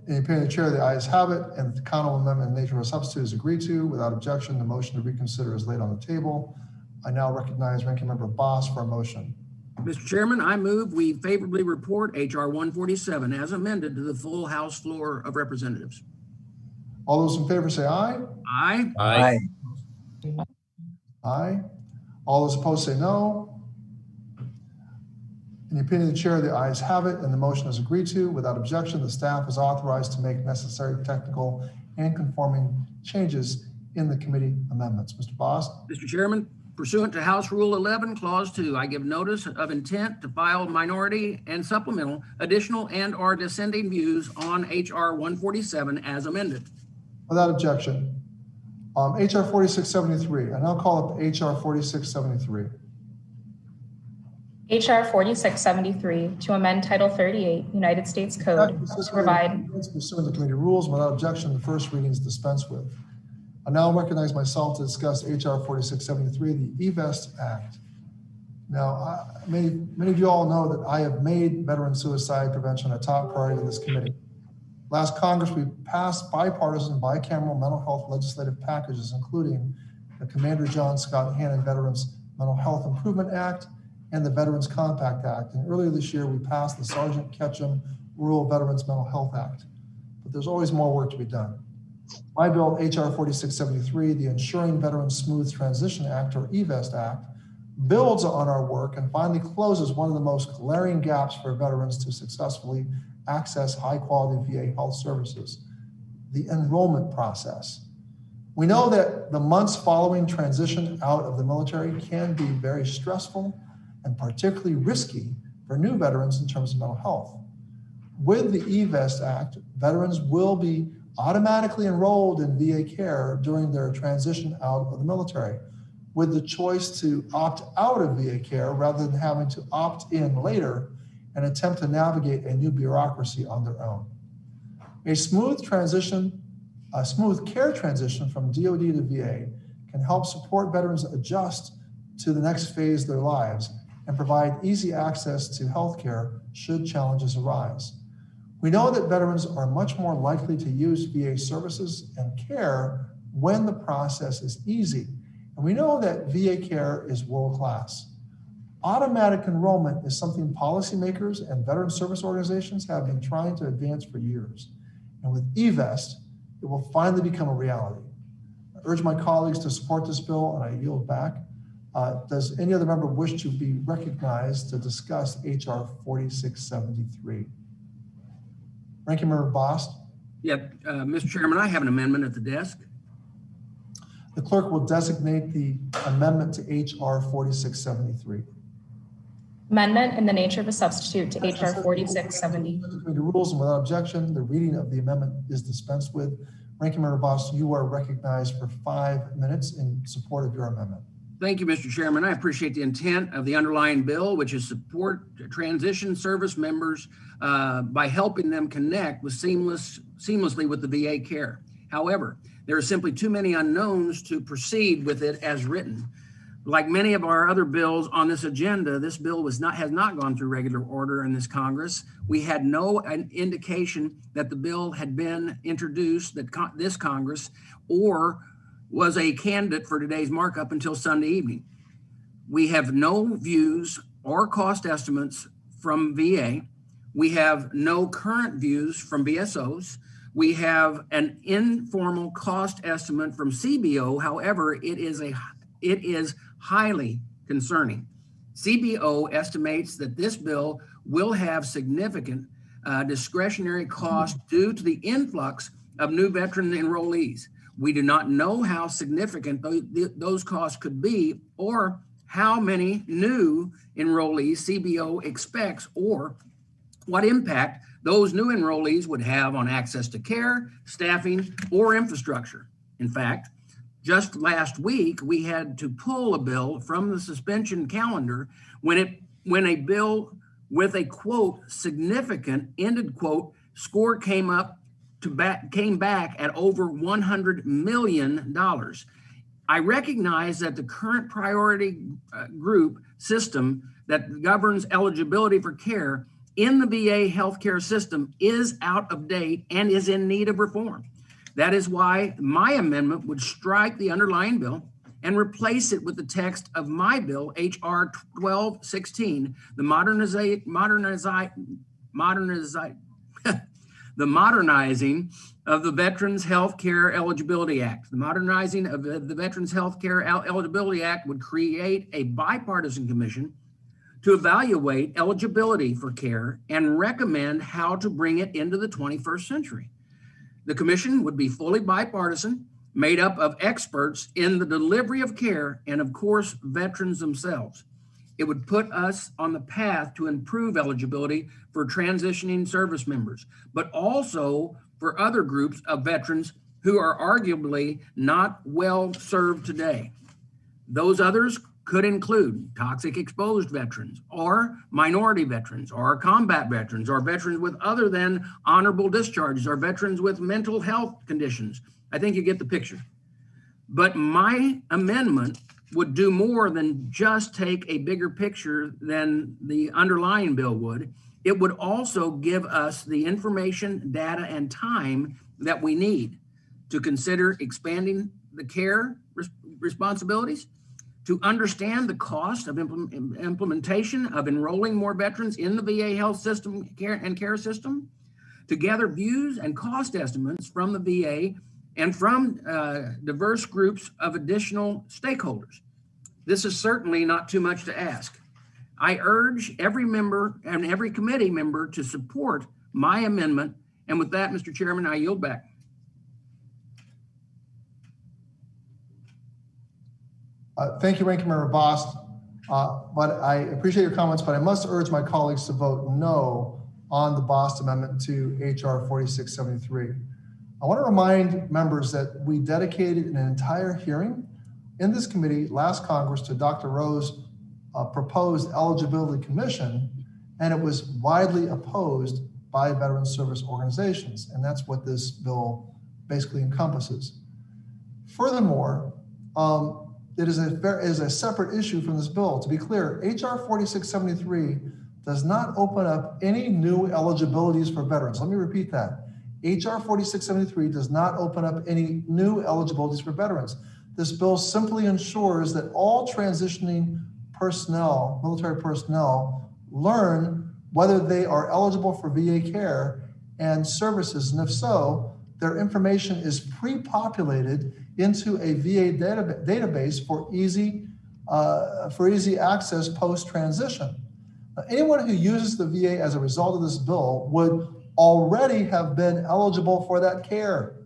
In the opinion of the chair, the ayes have it, and the Takano amendment in the nature of a substitute is agreed to. Without objection, the motion to reconsider is laid on the table. I now recognize Ranking Member Bost for a motion. Mr. Chairman, I move we favorably report HR 147 as amended to the full House floor of Representatives. All those in favor say aye. Aye. Aye. Aye. All those opposed say no. In the opinion of the chair, the ayes have it, and the motion is agreed to. Without objection, the staff is authorized to make necessary technical and conforming changes in the committee amendments. Mr. Boss? Mr. Chairman, pursuant to House Rule 11, Clause 2, I give notice of intent to file minority and supplemental, additional and/or dissenting views on H.R. 147 as amended. Without objection. H.R. 4673. I now call up H.R. 4673. H.R. 4673 to amend Title 38 United States Code to provide. Pursuant to committee rules, without objection, the first reading is dispensed with. I now recognize myself to discuss H.R. 4673, the eVest Act. Now, many of you all know that I have made veteran suicide prevention a top priority in this committee. Last Congress, we passed bipartisan, bicameral mental health legislative packages, including the Commander John Scott Hannon Veterans Mental Health Improvement Act and the Veterans Compact Act. And earlier this year, we passed the Sergeant Ketchum Rural Veterans Mental Health Act. But there's always more work to be done. My bill, H.R. 4673, the Ensuring Veterans Smooth Transition Act, or eVest Act, builds on our work and finally closes one of the most glaring gaps for veterans to successfully access high-quality VA health services, the enrollment process. We know that the months following transition out of the military can be very stressful and particularly risky for new veterans in terms of mental health. With the eVest Act, veterans will be automatically enrolled in VA care during their transition out of the military, with the choice to opt out of VA care rather than having to opt in later and attempt to navigate a new bureaucracy on their own. A smooth care transition from DoD to VA can help support veterans adjust to the next phase of their lives and provide easy access to healthcare should challenges arise. We know that veterans are much more likely to use VA services and care when the process is easy. And we know that VA care is world-class. Automatic enrollment is something policymakers and veteran service organizations have been trying to advance for years. And with eVest, it will finally become a reality. I urge my colleagues to support this bill, and I yield back. Does any other member wish to be recognized to discuss H.R. 4673? Ranking Member Bost. Yeah, Mr. Chairman, I have an amendment at the desk. The clerk will designate the amendment to H.R. 4673. Amendment in the nature of a substitute to H.R. 4670. The rules, and without objection, the reading of the amendment is dispensed with. Ranking Member Bost, you are recognized for 5 minutes in support of your amendment. Thank you, Mr. Chairman. I appreciate the intent of the underlying bill, which is support transition service members by helping them connect with seamlessly with the VA care. However, there are simply too many unknowns to proceed with it as written. Like many of our other bills on this agenda, this bill has not gone through regular order in this Congress. We had no indication that the bill had been introduced, that this Congress, or was a candidate for today's markup until Sunday evening. We have no views or cost estimates from VA. We have no current views from VSOs. We have an informal cost estimate from CBO. However, it is highly concerning. CBO estimates that this bill will have significant discretionary costs due to the influx of new veteran enrollees. We do not know how significant those costs could be or how many new enrollees CBO expects or what impact those new enrollees would have on access to care, staffing, or infrastructure. In fact, just last week, we had to pull a bill from the suspension calendar when a bill with a quote significant ended quote score came back at over $100 million. I recognize that the current priority group system that governs eligibility for care in the VA healthcare system is out of date and is in need of reform. That is why my amendment would strike the underlying bill and replace it with the text of my bill, H.R. 1216, the the modernizing of the Veterans Health Care Eligibility Act. The modernizing of the Veterans Health Care Eligibility Act would create a bipartisan commission to evaluate eligibility for care and recommend how to bring it into the 21st century. The commission would be fully bipartisan, made up of experts in the delivery of care and, of course, veterans themselves. It would put us on the path to improve eligibility for transitioning service members, but also for other groups of veterans who are arguably not well served today. Those others could include toxic exposed veterans or minority veterans or combat veterans or veterans with other than honorable discharges or veterans with mental health conditions. I think you get the picture. But my amendment would do more than just take a bigger picture than the underlying bill would. It would also give us the information, data, and time that we need to consider expanding the care responsibilities, to understand the cost of implementation of enrolling more veterans in the VA health system care system, to gather views and cost estimates from the VA and from diverse groups of additional stakeholders. This is certainly not too much to ask. I urge every member and every committee member to support my amendment. And with that, Mr. Chairman, I yield back. Thank you, Ranking Member Bost. But I appreciate your comments, but I must urge my colleagues to vote no on the Bost amendment to HR 4673. I want to remind members that we dedicated an entire hearing in this committee last Congress to Dr. Rowe's proposed eligibility commission, and it was widely opposed by veteran service organizations. And that's what this bill basically encompasses. Furthermore, it is a separate issue from this bill. To be clear, HR 4673 does not open up any new eligibilities for veterans. Let me repeat that. HR 4673 does not open up any new eligibilities for veterans. This bill simply ensures that all transitioning personnel, military personnel, learn whether they are eligible for VA care and services, and if so, their information is pre-populated into a VA database for easy access post-transition. Anyone who uses the VA as a result of this bill would already have been eligible for that care.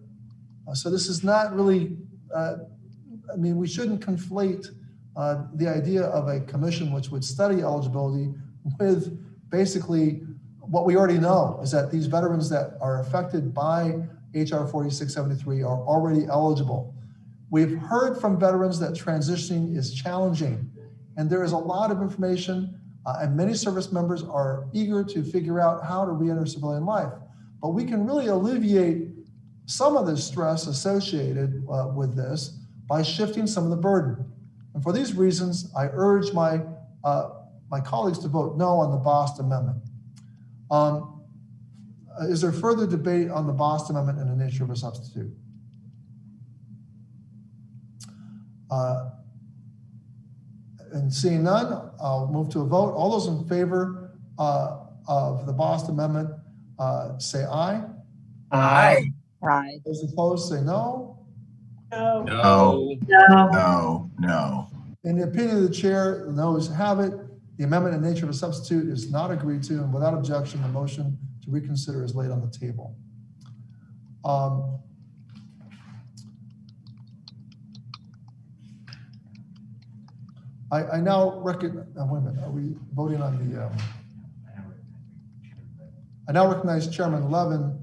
So this is not really, we shouldn't conflate the idea of a commission which would study eligibility with basically what we already know is that these veterans that are affected by HR 4673 are already eligible. We've heard from veterans that transitioning is challenging, and there is a lot of information, and many service members are eager to figure out how to re-enter civilian life. But we can really alleviate some of the stress associated with this by shifting some of the burden. And for these reasons, I urge my colleagues to vote no on the Bost amendment. Is there further debate on the Bost amendment in the nature of a substitute? And seeing none, I'll move to a vote. All those in favor of the Bost amendment say aye. Aye. Aye. Those opposed say no. No. No. No. No. In the opinion of the chair, the noes have it. The amendment in nature of a substitute is not agreed to, and without objection, the motion to reconsider is laid on the table. I now recognize, wait a minute, are we voting on the, I now recognize Chairman Levin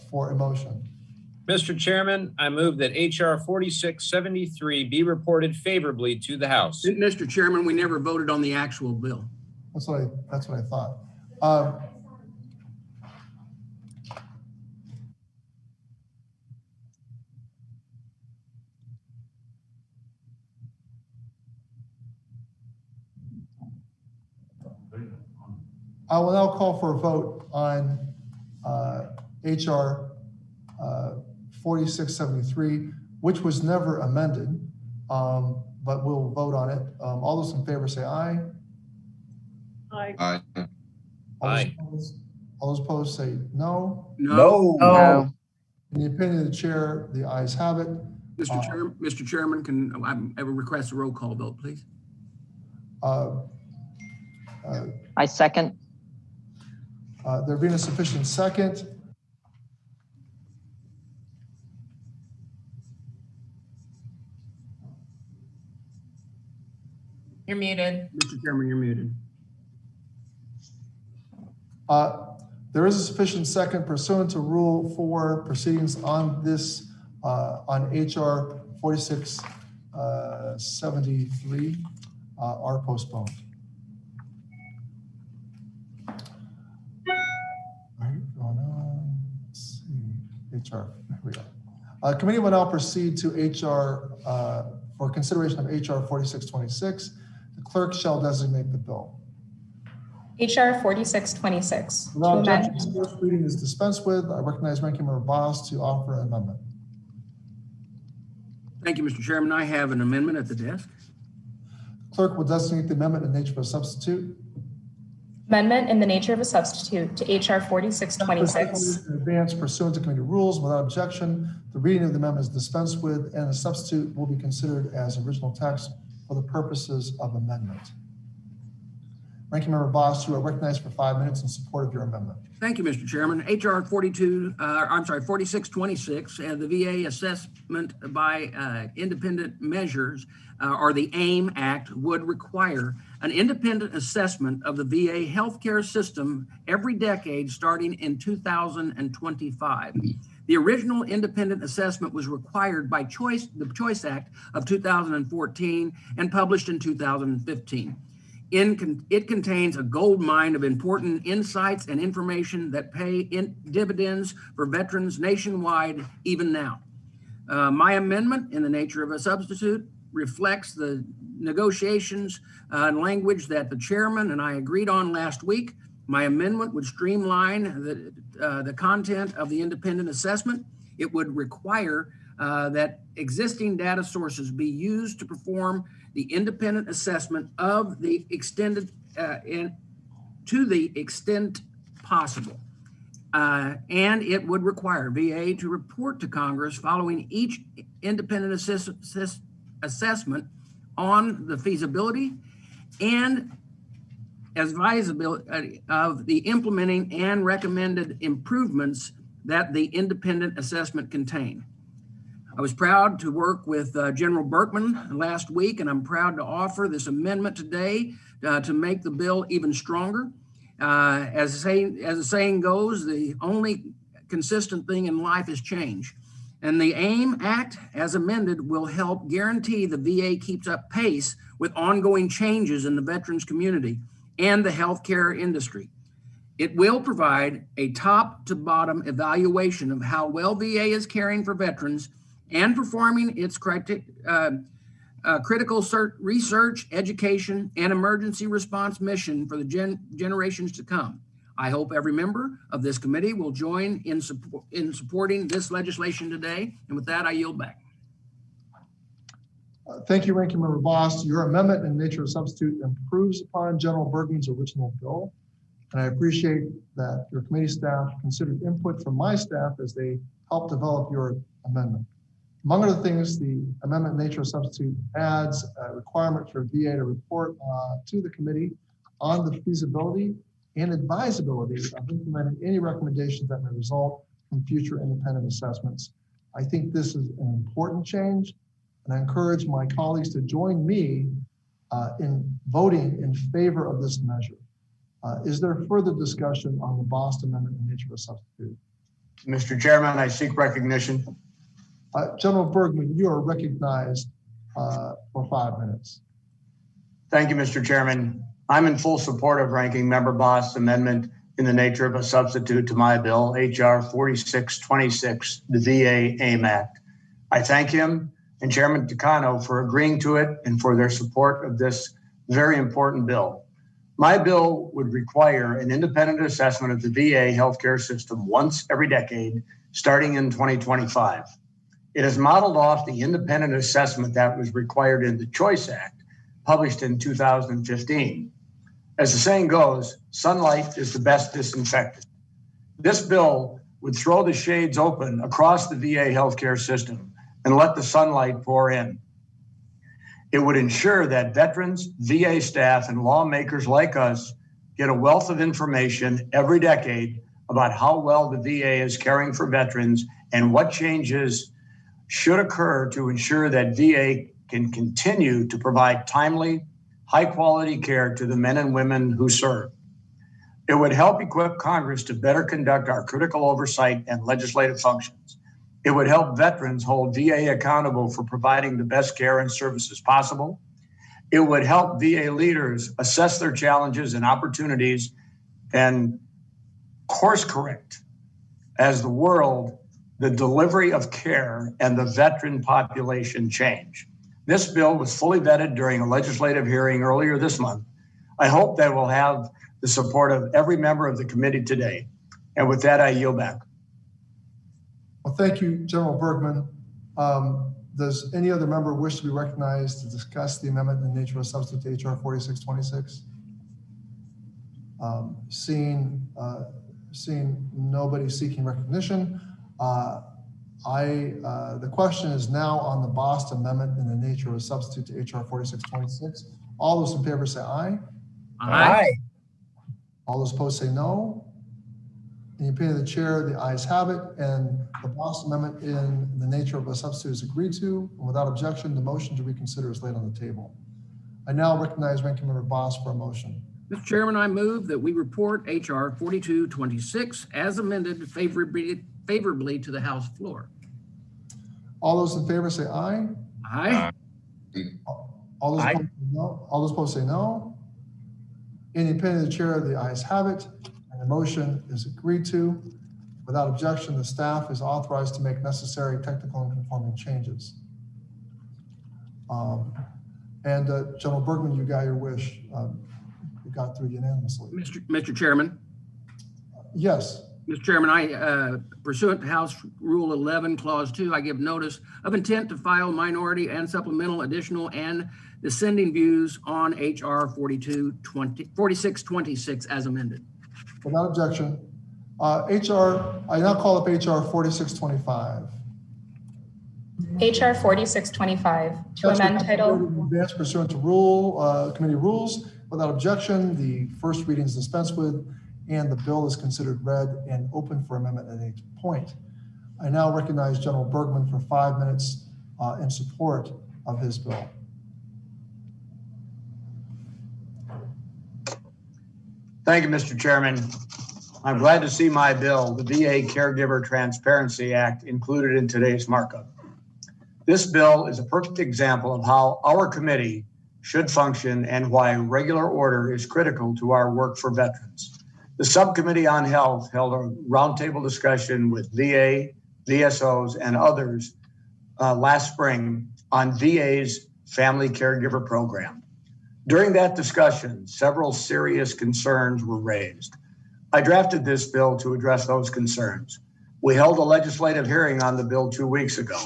for a motion. Mr. Chairman, I move that HR 4673 be reported favorably to the House. Mr. Chairman, we never voted on the actual bill. That's what I thought. I will now call for a vote on HR 4673, which was never amended, but we'll vote on it. All those in favor say aye. Aye. Aye. All those Aye. opposed All those opposed say no. No. No. In the opinion of the chair, the ayes have it. Mr. Chairman, can I request a roll call vote, please? I second. There being a sufficient second, You're muted. Mr. Chairman, you're muted. there is a sufficient second pursuant to Rule 4 proceedings on this, on HR 4673 are postponed. All right, going on. Let's see. HR. Here we go. Committee will now proceed to HR for consideration of HR 4626. The clerk shall designate the bill. HR 4626. To Without amend. objection, first reading is dispensed with. I recognize Ranking Member Boss to offer an amendment. Thank you, Mr. Chairman. I have an amendment at the desk. Clerk will designate the amendment in nature of a substitute. Amendment in the nature of a substitute to HR 4626. In advance pursuant to committee rules. Without objection, the reading of the amendment is dispensed with, and the substitute will be considered as original text for the purposes of amendment. Ranking Member Boss, you are recognized for 5 minutes in support of your amendment. Thank you, Mr. Chairman. HR 4626 and the VA assessment by independent measures or the AIM Act would require an independent assessment of the VA healthcare system every decade starting in 2025. The original independent assessment was required by the Choice Act of 2014 and published in 2015. It contains a gold mine of important insights and information that pay dividends for veterans nationwide, even now. My amendment, in the nature of a substitute, reflects the negotiations and language that the chairman and I agreed on last week. My amendment would streamline the content of the independent assessment. It would require that existing data sources be used to perform the independent assessment of the extended to the extent possible. And it would require VA to report to Congress following each independent assessment on the feasibility and advisability of the implementing and recommended improvements that the independent assessment contain. I was proud to work with General Berkman last week, and I'm proud to offer this amendment today to make the bill even stronger. As the saying goes, the only consistent thing in life is change. And the AIM Act, as amended, will help guarantee the VA keeps up pace with ongoing changes in the veterans community and the healthcare industry. It will provide a top to bottom evaluation of how well VA is caring for veterans and performing its critical research, education, and emergency response mission for the generations to come. I hope every member of this committee will join in supporting this legislation today. And with that, I yield back. Thank you, Ranking Member Boss. Your amendment in nature of substitute improves upon General Bergman's original bill. And I appreciate that your committee staff considered input from my staff as they helped develop your amendment. Among other things, the amendment in nature of substitute adds a requirement for VA to report to the committee on the feasibility and advisability of implementing any recommendations that may result from future independent assessments. I think this is an important change, and I encourage my colleagues to join me in voting in favor of this measure. Is there further discussion on the Boss amendment in nature of a substitute? Mr. Chairman, I seek recognition. General Bergman, you are recognized for 5 minutes. Thank you, Mr. Chairman. I'm in full support of Ranking Member Boss' amendment in the nature of a substitute to my bill, HR 4626, the VA AIM Act. I thank him and Chairman Takano for agreeing to it and for their support of this very important bill. My bill would require an independent assessment of the VA healthcare system once every decade, starting in 2025. It is modeled off the independent assessment that was required in the Choice Act, published in 2015. As the saying goes, sunlight is the best disinfectant. This bill would throw the shades open across the VA healthcare system and let the sunlight pour in. It would ensure that veterans, VA staff, and lawmakers like us get a wealth of information every decade about how well the VA is caring for veterans and what changes should occur to ensure that VA can continue to provide timely, high-quality care to the men and women who serve. It would help equip Congress to better conduct our critical oversight and legislative functions. It would help veterans hold VA accountable for providing the best care and services possible. It would help VA leaders assess their challenges and opportunities and course correct as the world, the delivery of care, and the veteran population change. This bill was fully vetted during a legislative hearing earlier this month. I hope that we'll have the support of every member of the committee today. And with that, I yield back. Well, thank you, General Bergman. Does any other member wish to be recognized to discuss the amendment in the nature of a substitute to HR 4626? Seeing nobody seeking recognition, the question is now on the Bost amendment in the nature of a substitute to HR 4626. All those in favor say aye. Aye. All those opposed say no. In the opinion of the chair, the ayes have it, and the Bost amendment in the nature of a substitute is agreed to. And without objection, the motion to reconsider is laid on the table. I now recognize Ranking Member Bost for a motion. Mr. Chairman, I move that we report HR 4226 as amended favorably to the House floor. All those in favor say aye. Aye. All those opposed say no. All those opposed say no. In the opinion of the chair, the ayes have it, and the motion is agreed to. Without objection, the staff is authorized to make necessary technical and conforming changes. General Bergman, you got your wish. You got through unanimously. Mr. Chairman. Yes. Mr. Chairman, I, pursuant to House Rule 11, Clause 2, I give notice of intent to file minority and supplemental additional and dissenting views on HR 4626 as amended. Without objection. I now call up HR 4625. HR 4625 to amend title. Advance pursuant to committee rules. Without objection, the first reading is dispensed with, and the bill is considered read and open for amendment at any point. I now recognize General Bergman for 5 minutes in support of his bill. Thank you, Mr. Chairman. I'm glad to see my bill, the VA Caregiver Transparency Act, included in today's markup. This bill is a perfect example of how our committee should function and why regular order is critical to our work for veterans. The Subcommittee on Health held a roundtable discussion with VA, VSOs, and others last spring on VA's Family Caregiver Program. During that discussion, several serious concerns were raised. I drafted this bill to address those concerns. We held a legislative hearing on the bill 2 weeks ago.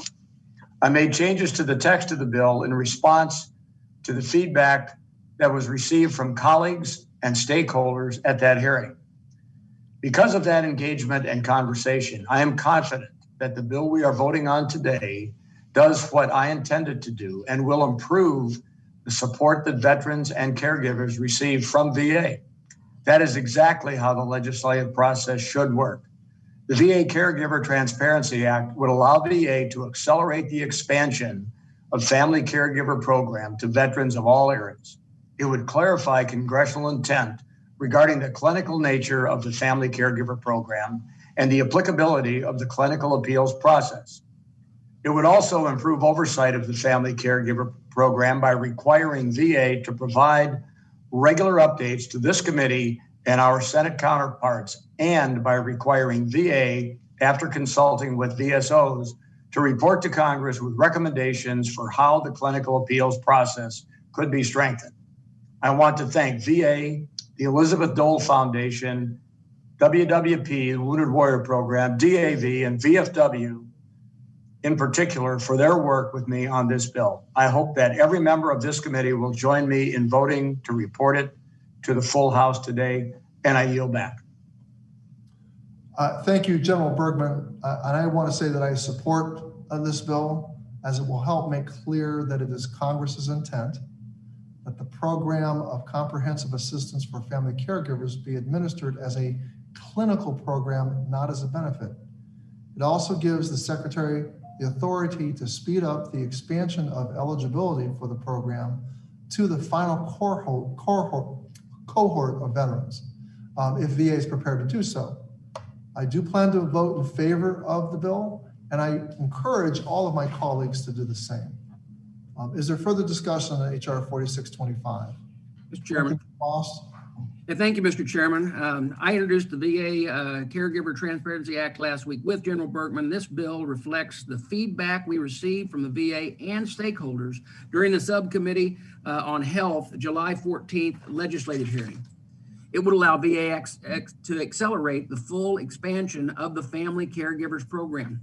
I made changes to the text of the bill in response to the feedback that was received from colleagues and stakeholders at that hearing. Because of that engagement and conversation, I am confident that the bill we are voting on today does what I intended to do and will improve the support that veterans and caregivers receive from VA. That is exactly how the legislative process should work. The VA Caregiver Transparency Act would allow VA to accelerate the expansion of Family Caregiver Program to veterans of all eras. It would clarify congressional intent regarding the clinical nature of the Family Caregiver Program and the applicability of the clinical appeals process. It would also improve oversight of the Family Caregiver Program by requiring VA to provide regular updates to this committee and our Senate counterparts, and by requiring VA, after consulting with VSOs, to report to Congress with recommendations for how the clinical appeals process could be strengthened. I want to thank VA, the Elizabeth Dole Foundation, WWP, the Wounded Warrior Program, DAV, and VFW in particular for their work with me on this bill. I hope that every member of this committee will join me in voting to report it to the full House today, and I yield back. Thank you, General Bergman. And I want to say that I support this bill, as it will help make clear that it is Congress's intent that the program of comprehensive assistance for family caregivers be administered as a clinical program, not as a benefit. It also gives the Secretary the authority to speed up the expansion of eligibility for the program to the final cohort of veterans, if VA is prepared to do so. I do plan to vote in favor of the bill, and I encourage all of my colleagues to do the same. Is there further discussion on HR 4625? Mr. Chairman. Boss? Yeah, thank you, Mr. Chairman. I introduced the VA Caregiver Transparency Act last week with General Bergman. This bill reflects the feedback we received from the VA and stakeholders during the subcommittee on health July 14th legislative hearing. It would allow VA to accelerate the full expansion of the Family Caregivers Program.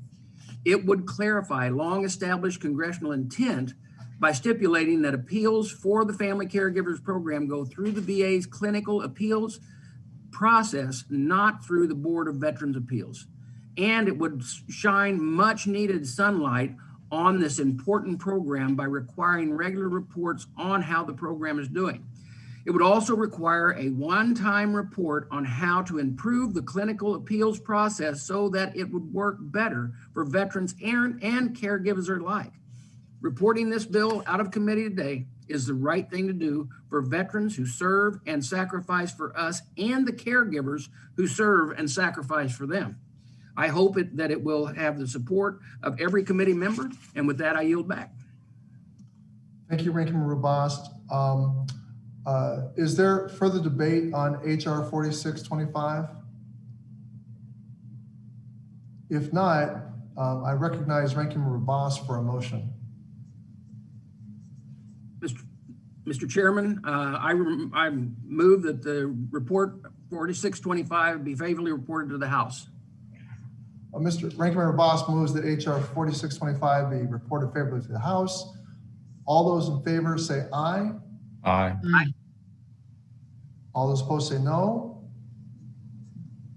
It would clarify long-established congressional intent by stipulating that appeals for the Family Caregivers Program go through the VA's clinical appeals process, not through the Board of Veterans Appeals. And it would shine much needed sunlight on this important program by requiring regular reports on how the program is doing. It would also require a one-time report on how to improve the clinical appeals process so that it would work better for veterans and caregivers alike. Reporting this bill out of committee today is the right thing to do for veterans who serve and sacrifice for us and the caregivers who serve and sacrifice for them. I hope that it will have the support of every committee member. And with that, I yield back. Thank you, Ranking Member Bost. Is there further debate on HR 4625? If not, I recognize Ranking Member Bost for a motion. Mr. Chairman, I move that the report 4625 be favorably reported to the House. Ranking Member Bost moves that HR 4625 be reported favorably to the House. All those in favor say aye. Aye. Aye. All those opposed say no.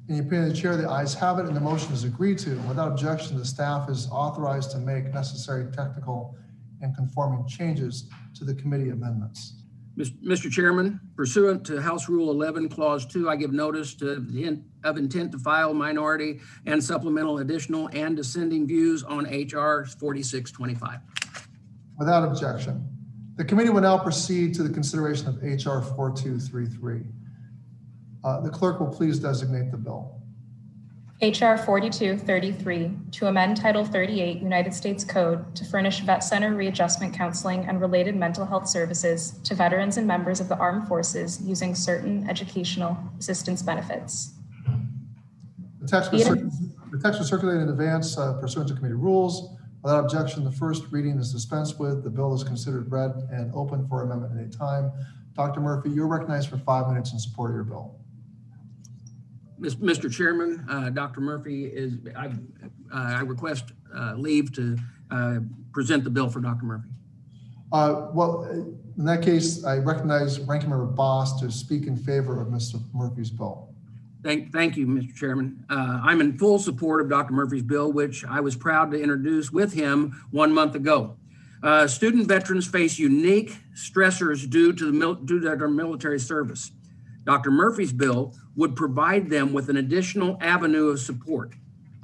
In the opinion of the chair, the ayes have it and the motion is agreed to. And without objection, the staff is authorized to make necessary technical and conforming changes to the committee amendments. Mr. Chairman, pursuant to House Rule 11, Clause 2, I give notice of intent to file minority and supplemental additional and dissenting views on HR 4625. Without objection. The committee will now proceed to the consideration of HR 4233. The clerk will please designate the bill. HR 4233, to amend Title 38 United States Code to furnish vet center readjustment counseling and related mental health services to veterans and members of the armed forces using certain educational assistance benefits. The text was circulated in advance pursuant to committee rules. Without objection, the first reading is dispensed with. The bill is considered read and open for amendment at any time. Dr. Murphy, you're recognized for 5 minutes in support of your bill. Mr. Chairman, Dr. Murphy I request leave to present the bill for Dr. Murphy. Well, in that case, I recognize Ranking Member Bost to speak in favor of Mr. Murphy's bill. Thank you, Mr. Chairman. I'm in full support of Dr. Murphy's bill, which I was proud to introduce with him 1 month ago. Student veterans face unique stressors due to their military service. Dr. Murphy's bill would provide them with an additional avenue of support.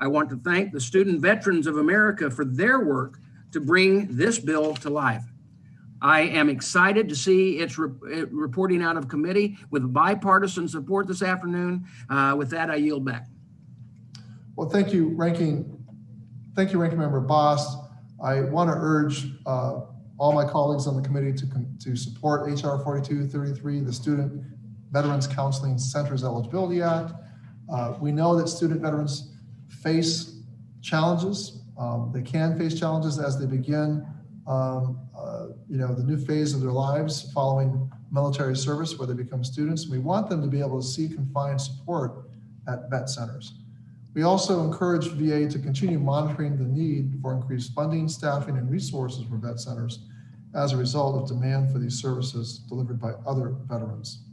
I want to thank the Student Veterans of America for their work to bring this bill to life. I am excited to see its reporting out of committee with bipartisan support this afternoon. With that, I yield back. Well, thank you, Ranking Member Bost. I want to urge all my colleagues on the committee to support HR 4233, the Student Veterans Counseling Centers Eligibility Act. We know that student veterans face challenges. They can face challenges as they begin the new phase of their lives following military service where they become students. We want them to be able to seek and find support at vet centers. We also encourage VA to continue monitoring the need for increased funding, staffing, and resources for vet centers as a result of demand for these services delivered by other veterans.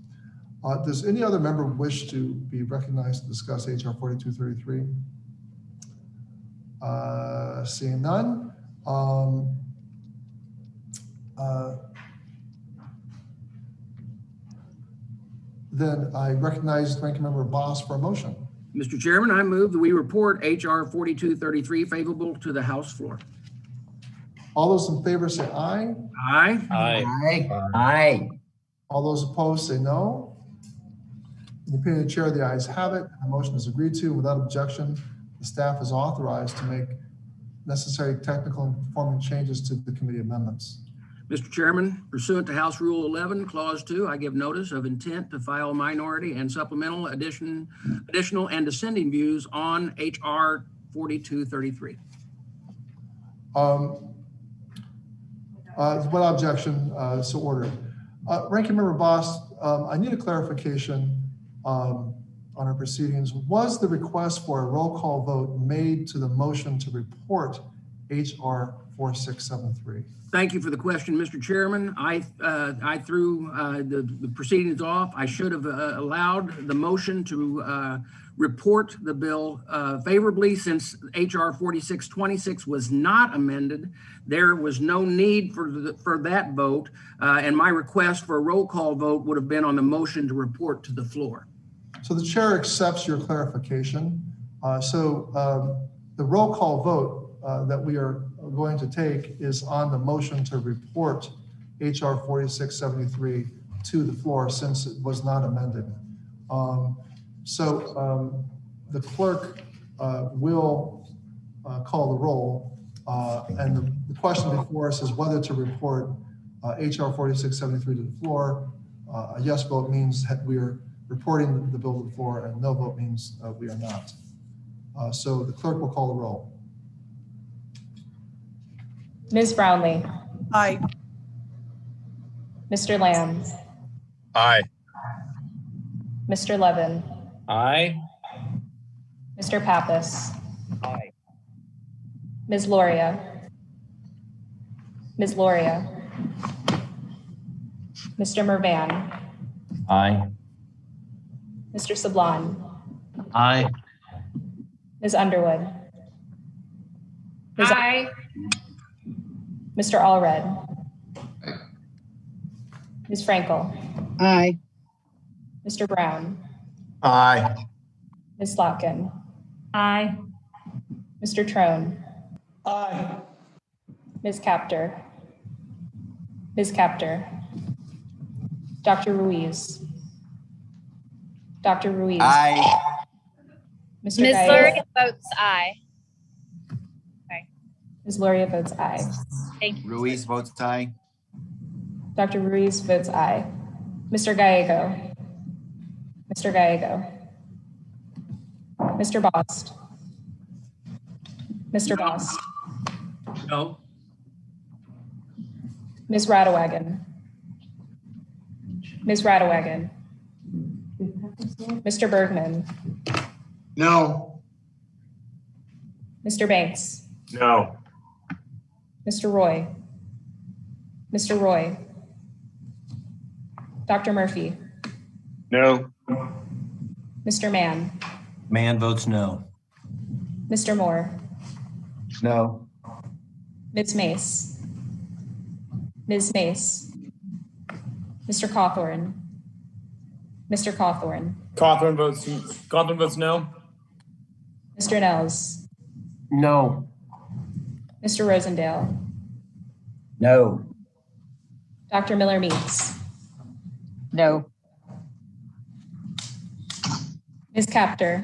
Does any other member wish to be recognized to discuss HR 4233? Seeing none. Then I recognize Ranking Member Boss for a motion. Mr. Chairman, I move that we report HR 4233 favorable to the House floor. All those in favor say aye. Aye. Aye. Aye. All those opposed say no. In the opinion of the chair, the ayes have it. The motion is agreed to. Without objection, the staff is authorized to make necessary technical and conforming changes to the committee amendments. Mr. Chairman, pursuant to House Rule 11, Clause 2, I give notice of intent to file minority and supplemental additional and dissenting views on HR 4233. Without objection, so ordered. Ranking Member Boss, I need a clarification on our proceedings. Was the request for a roll call vote made to the motion to report HR 4673? Thank you for the question, Mr. Chairman. I threw the proceedings off. I should have allowed the motion to report the bill favorably since HR 4626 was not amended. There was no need for that vote, and my request for a roll call vote would have been on the motion to report to the floor. So the chair accepts your clarification. The roll call vote that we are going to take is on the motion to report HR 4673 to the floor since it was not amended. The clerk will call the roll, and the question before us is whether to report HR 4673 to the floor. A yes vote means that we are reporting the bill to the floor, and no vote means we are not. So the clerk will call the roll. Ms. Brownlee. Aye. Mr. Lamb. Aye. Mr. Levin. Aye. Mr. Pappas. Aye. Ms. Loria. Ms. Loria. Mr. Mervan. Aye. Mr. Sablan. Aye. Ms. Underwood. Aye. Mr. Allred. Ms. Frankel. Aye. Mr. Brown. Aye. Ms. Slotkin. Aye. Mr. Trone. Aye. Ms. Capter. Ms. Capter. Dr. Ruiz. Dr. Ruiz. Aye. Mr. Ms. Gallego. Luria votes aye. Ms. Loria votes aye. Thank you. Ruiz votes aye. Dr. Ruiz votes aye. Mr. Gallego. Mr. Gallego. Mr. Bost. Mr. Bost. No. Ms. Radewagen. Ms. Radewagen. Mr. Bergman. No. Mr. Banks. No. Mr. Roy. Mr. Roy. Dr. Murphy. No. Mr. Mann. Mann votes no. Mr. Moore. No. Ms. Mace. Ms. Mace. Mr. Cawthorn. Mr. Cawthorn. Cawthorn votes no. Mr. Nels. No. Mr. Rosendale. No. Dr. Miller Meeks. No. Ms. Capter.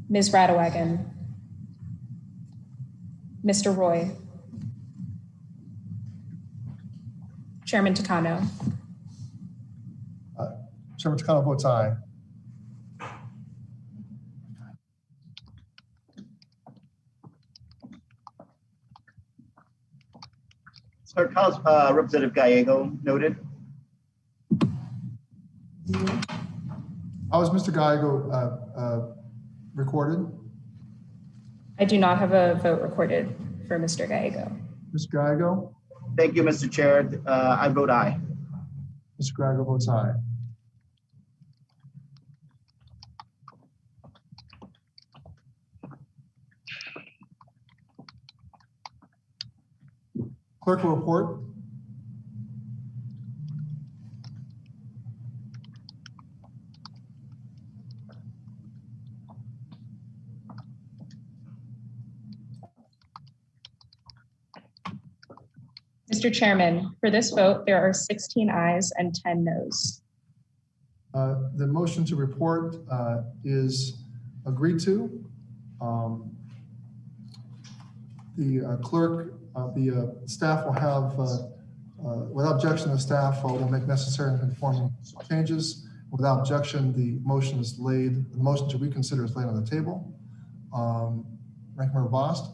Ms. Radewagen. Mr. Roy. Chairman Takano. Chairman Takano votes aye. Clerk House, Representative Gallego noted. How is Mr. Gallego recorded? I do not have a vote recorded for Mr. Gallego. Mr. Gallego? Thank you, Mr. Chair. I vote aye. Mr. Geiger votes aye. Clerk will report. Mr. Chairman, for this vote, there are 16 ayes and 10 noes. The motion to report is agreed to. The clerk, the staff will have, without objection, the staff will make necessary and conforming changes. Without objection, the motion is laid, the motion to reconsider is laid on the table. Ranking Member Bost.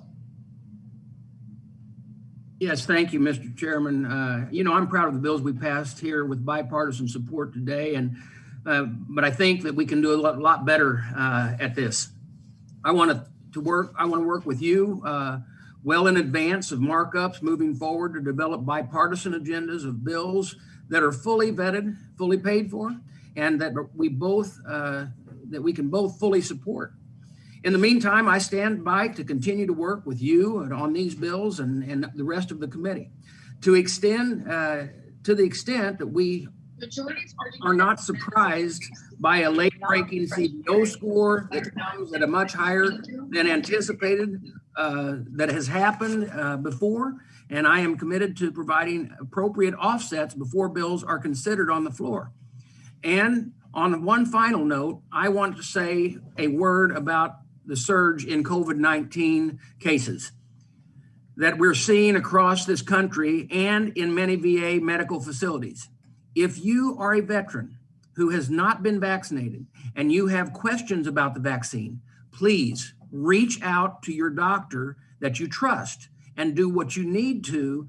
Yes, thank you, Mr. Chairman. You know, I'm proud of the bills we passed here with bipartisan support today, and but I think that we can do a lot better at this. I want to work with you well in advance of markups moving forward to develop bipartisan agendas of bills that are fully vetted, fully paid for, and that we can both fully support. In the meantime, I stand by to continue to work with you on these bills and the rest of the committee to the extent that we are not surprised by a late-breaking CBO score that comes at a much higher than anticipated that has happened before. And I am committed to providing appropriate offsets before bills are considered on the floor. And on one final note, I want to say a word about the surge in COVID-19 cases that we're seeing across this country and in many VA medical facilities. If you are a veteran who has not been vaccinated and you have questions about the vaccine, please reach out to your doctor that you trust and do what you need to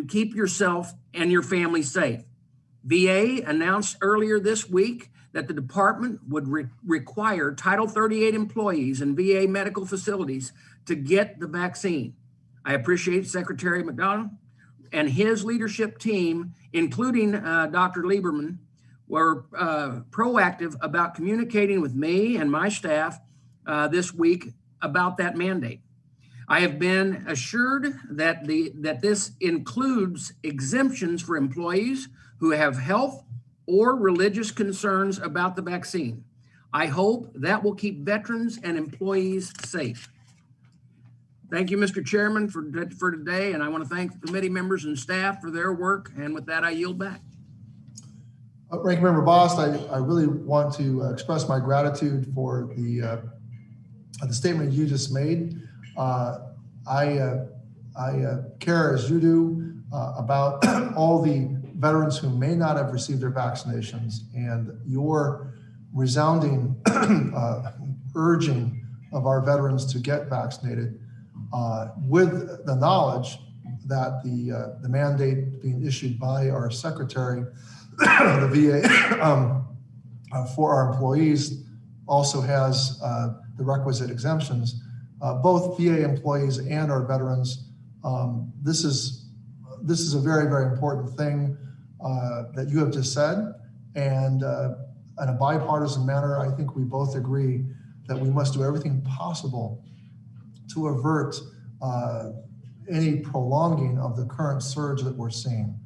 keep yourself and your family safe. VA announced earlier this week that the department would require Title 38 employees in VA medical facilities to get the vaccine. I appreciate Secretary McDonough and his leadership team, including Dr. Lieberman, were proactive about communicating with me and my staff this week about that mandate. I have been assured that this includes exemptions for employees who have health or religious concerns about the vaccine. I hope that will keep veterans and employees safe. Thank you, Mr. Chairman, for today, and I want to thank the committee members and staff for their work, and with that, I yield back. Ranking Member Bost, I really want to express my gratitude for the statement you just made. I care, as you do, about all the veterans who may not have received their vaccinations, and your resounding urging of our veterans to get vaccinated, with the knowledge that the mandate being issued by our secretary, the VA, for our employees also has the requisite exemptions. Both VA employees and our veterans, this is a very, very important thing that you have just said, and in a bipartisan manner, I think we both agree that we must do everything possible to avert any prolonging of the current surge that we're seeing.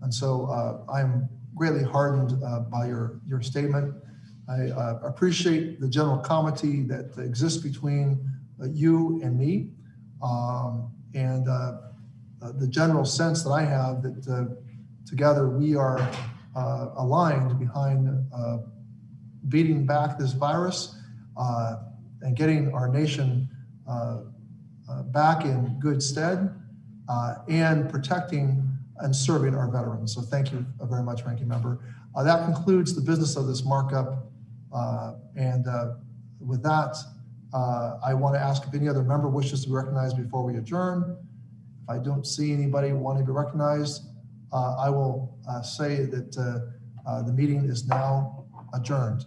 And so I'm greatly heartened by your statement. I appreciate the general comity that exists between you and me, and the general sense that I have that together we are aligned behind beating back this virus and getting our nation back in good stead and protecting and serving our veterans. So thank you very much, Ranking Member. That concludes the business of this markup. And with that, I want to ask if any other member wishes to be recognized before we adjourn. If I don't see anybody wanting to be recognized, I will say that the meeting is now adjourned.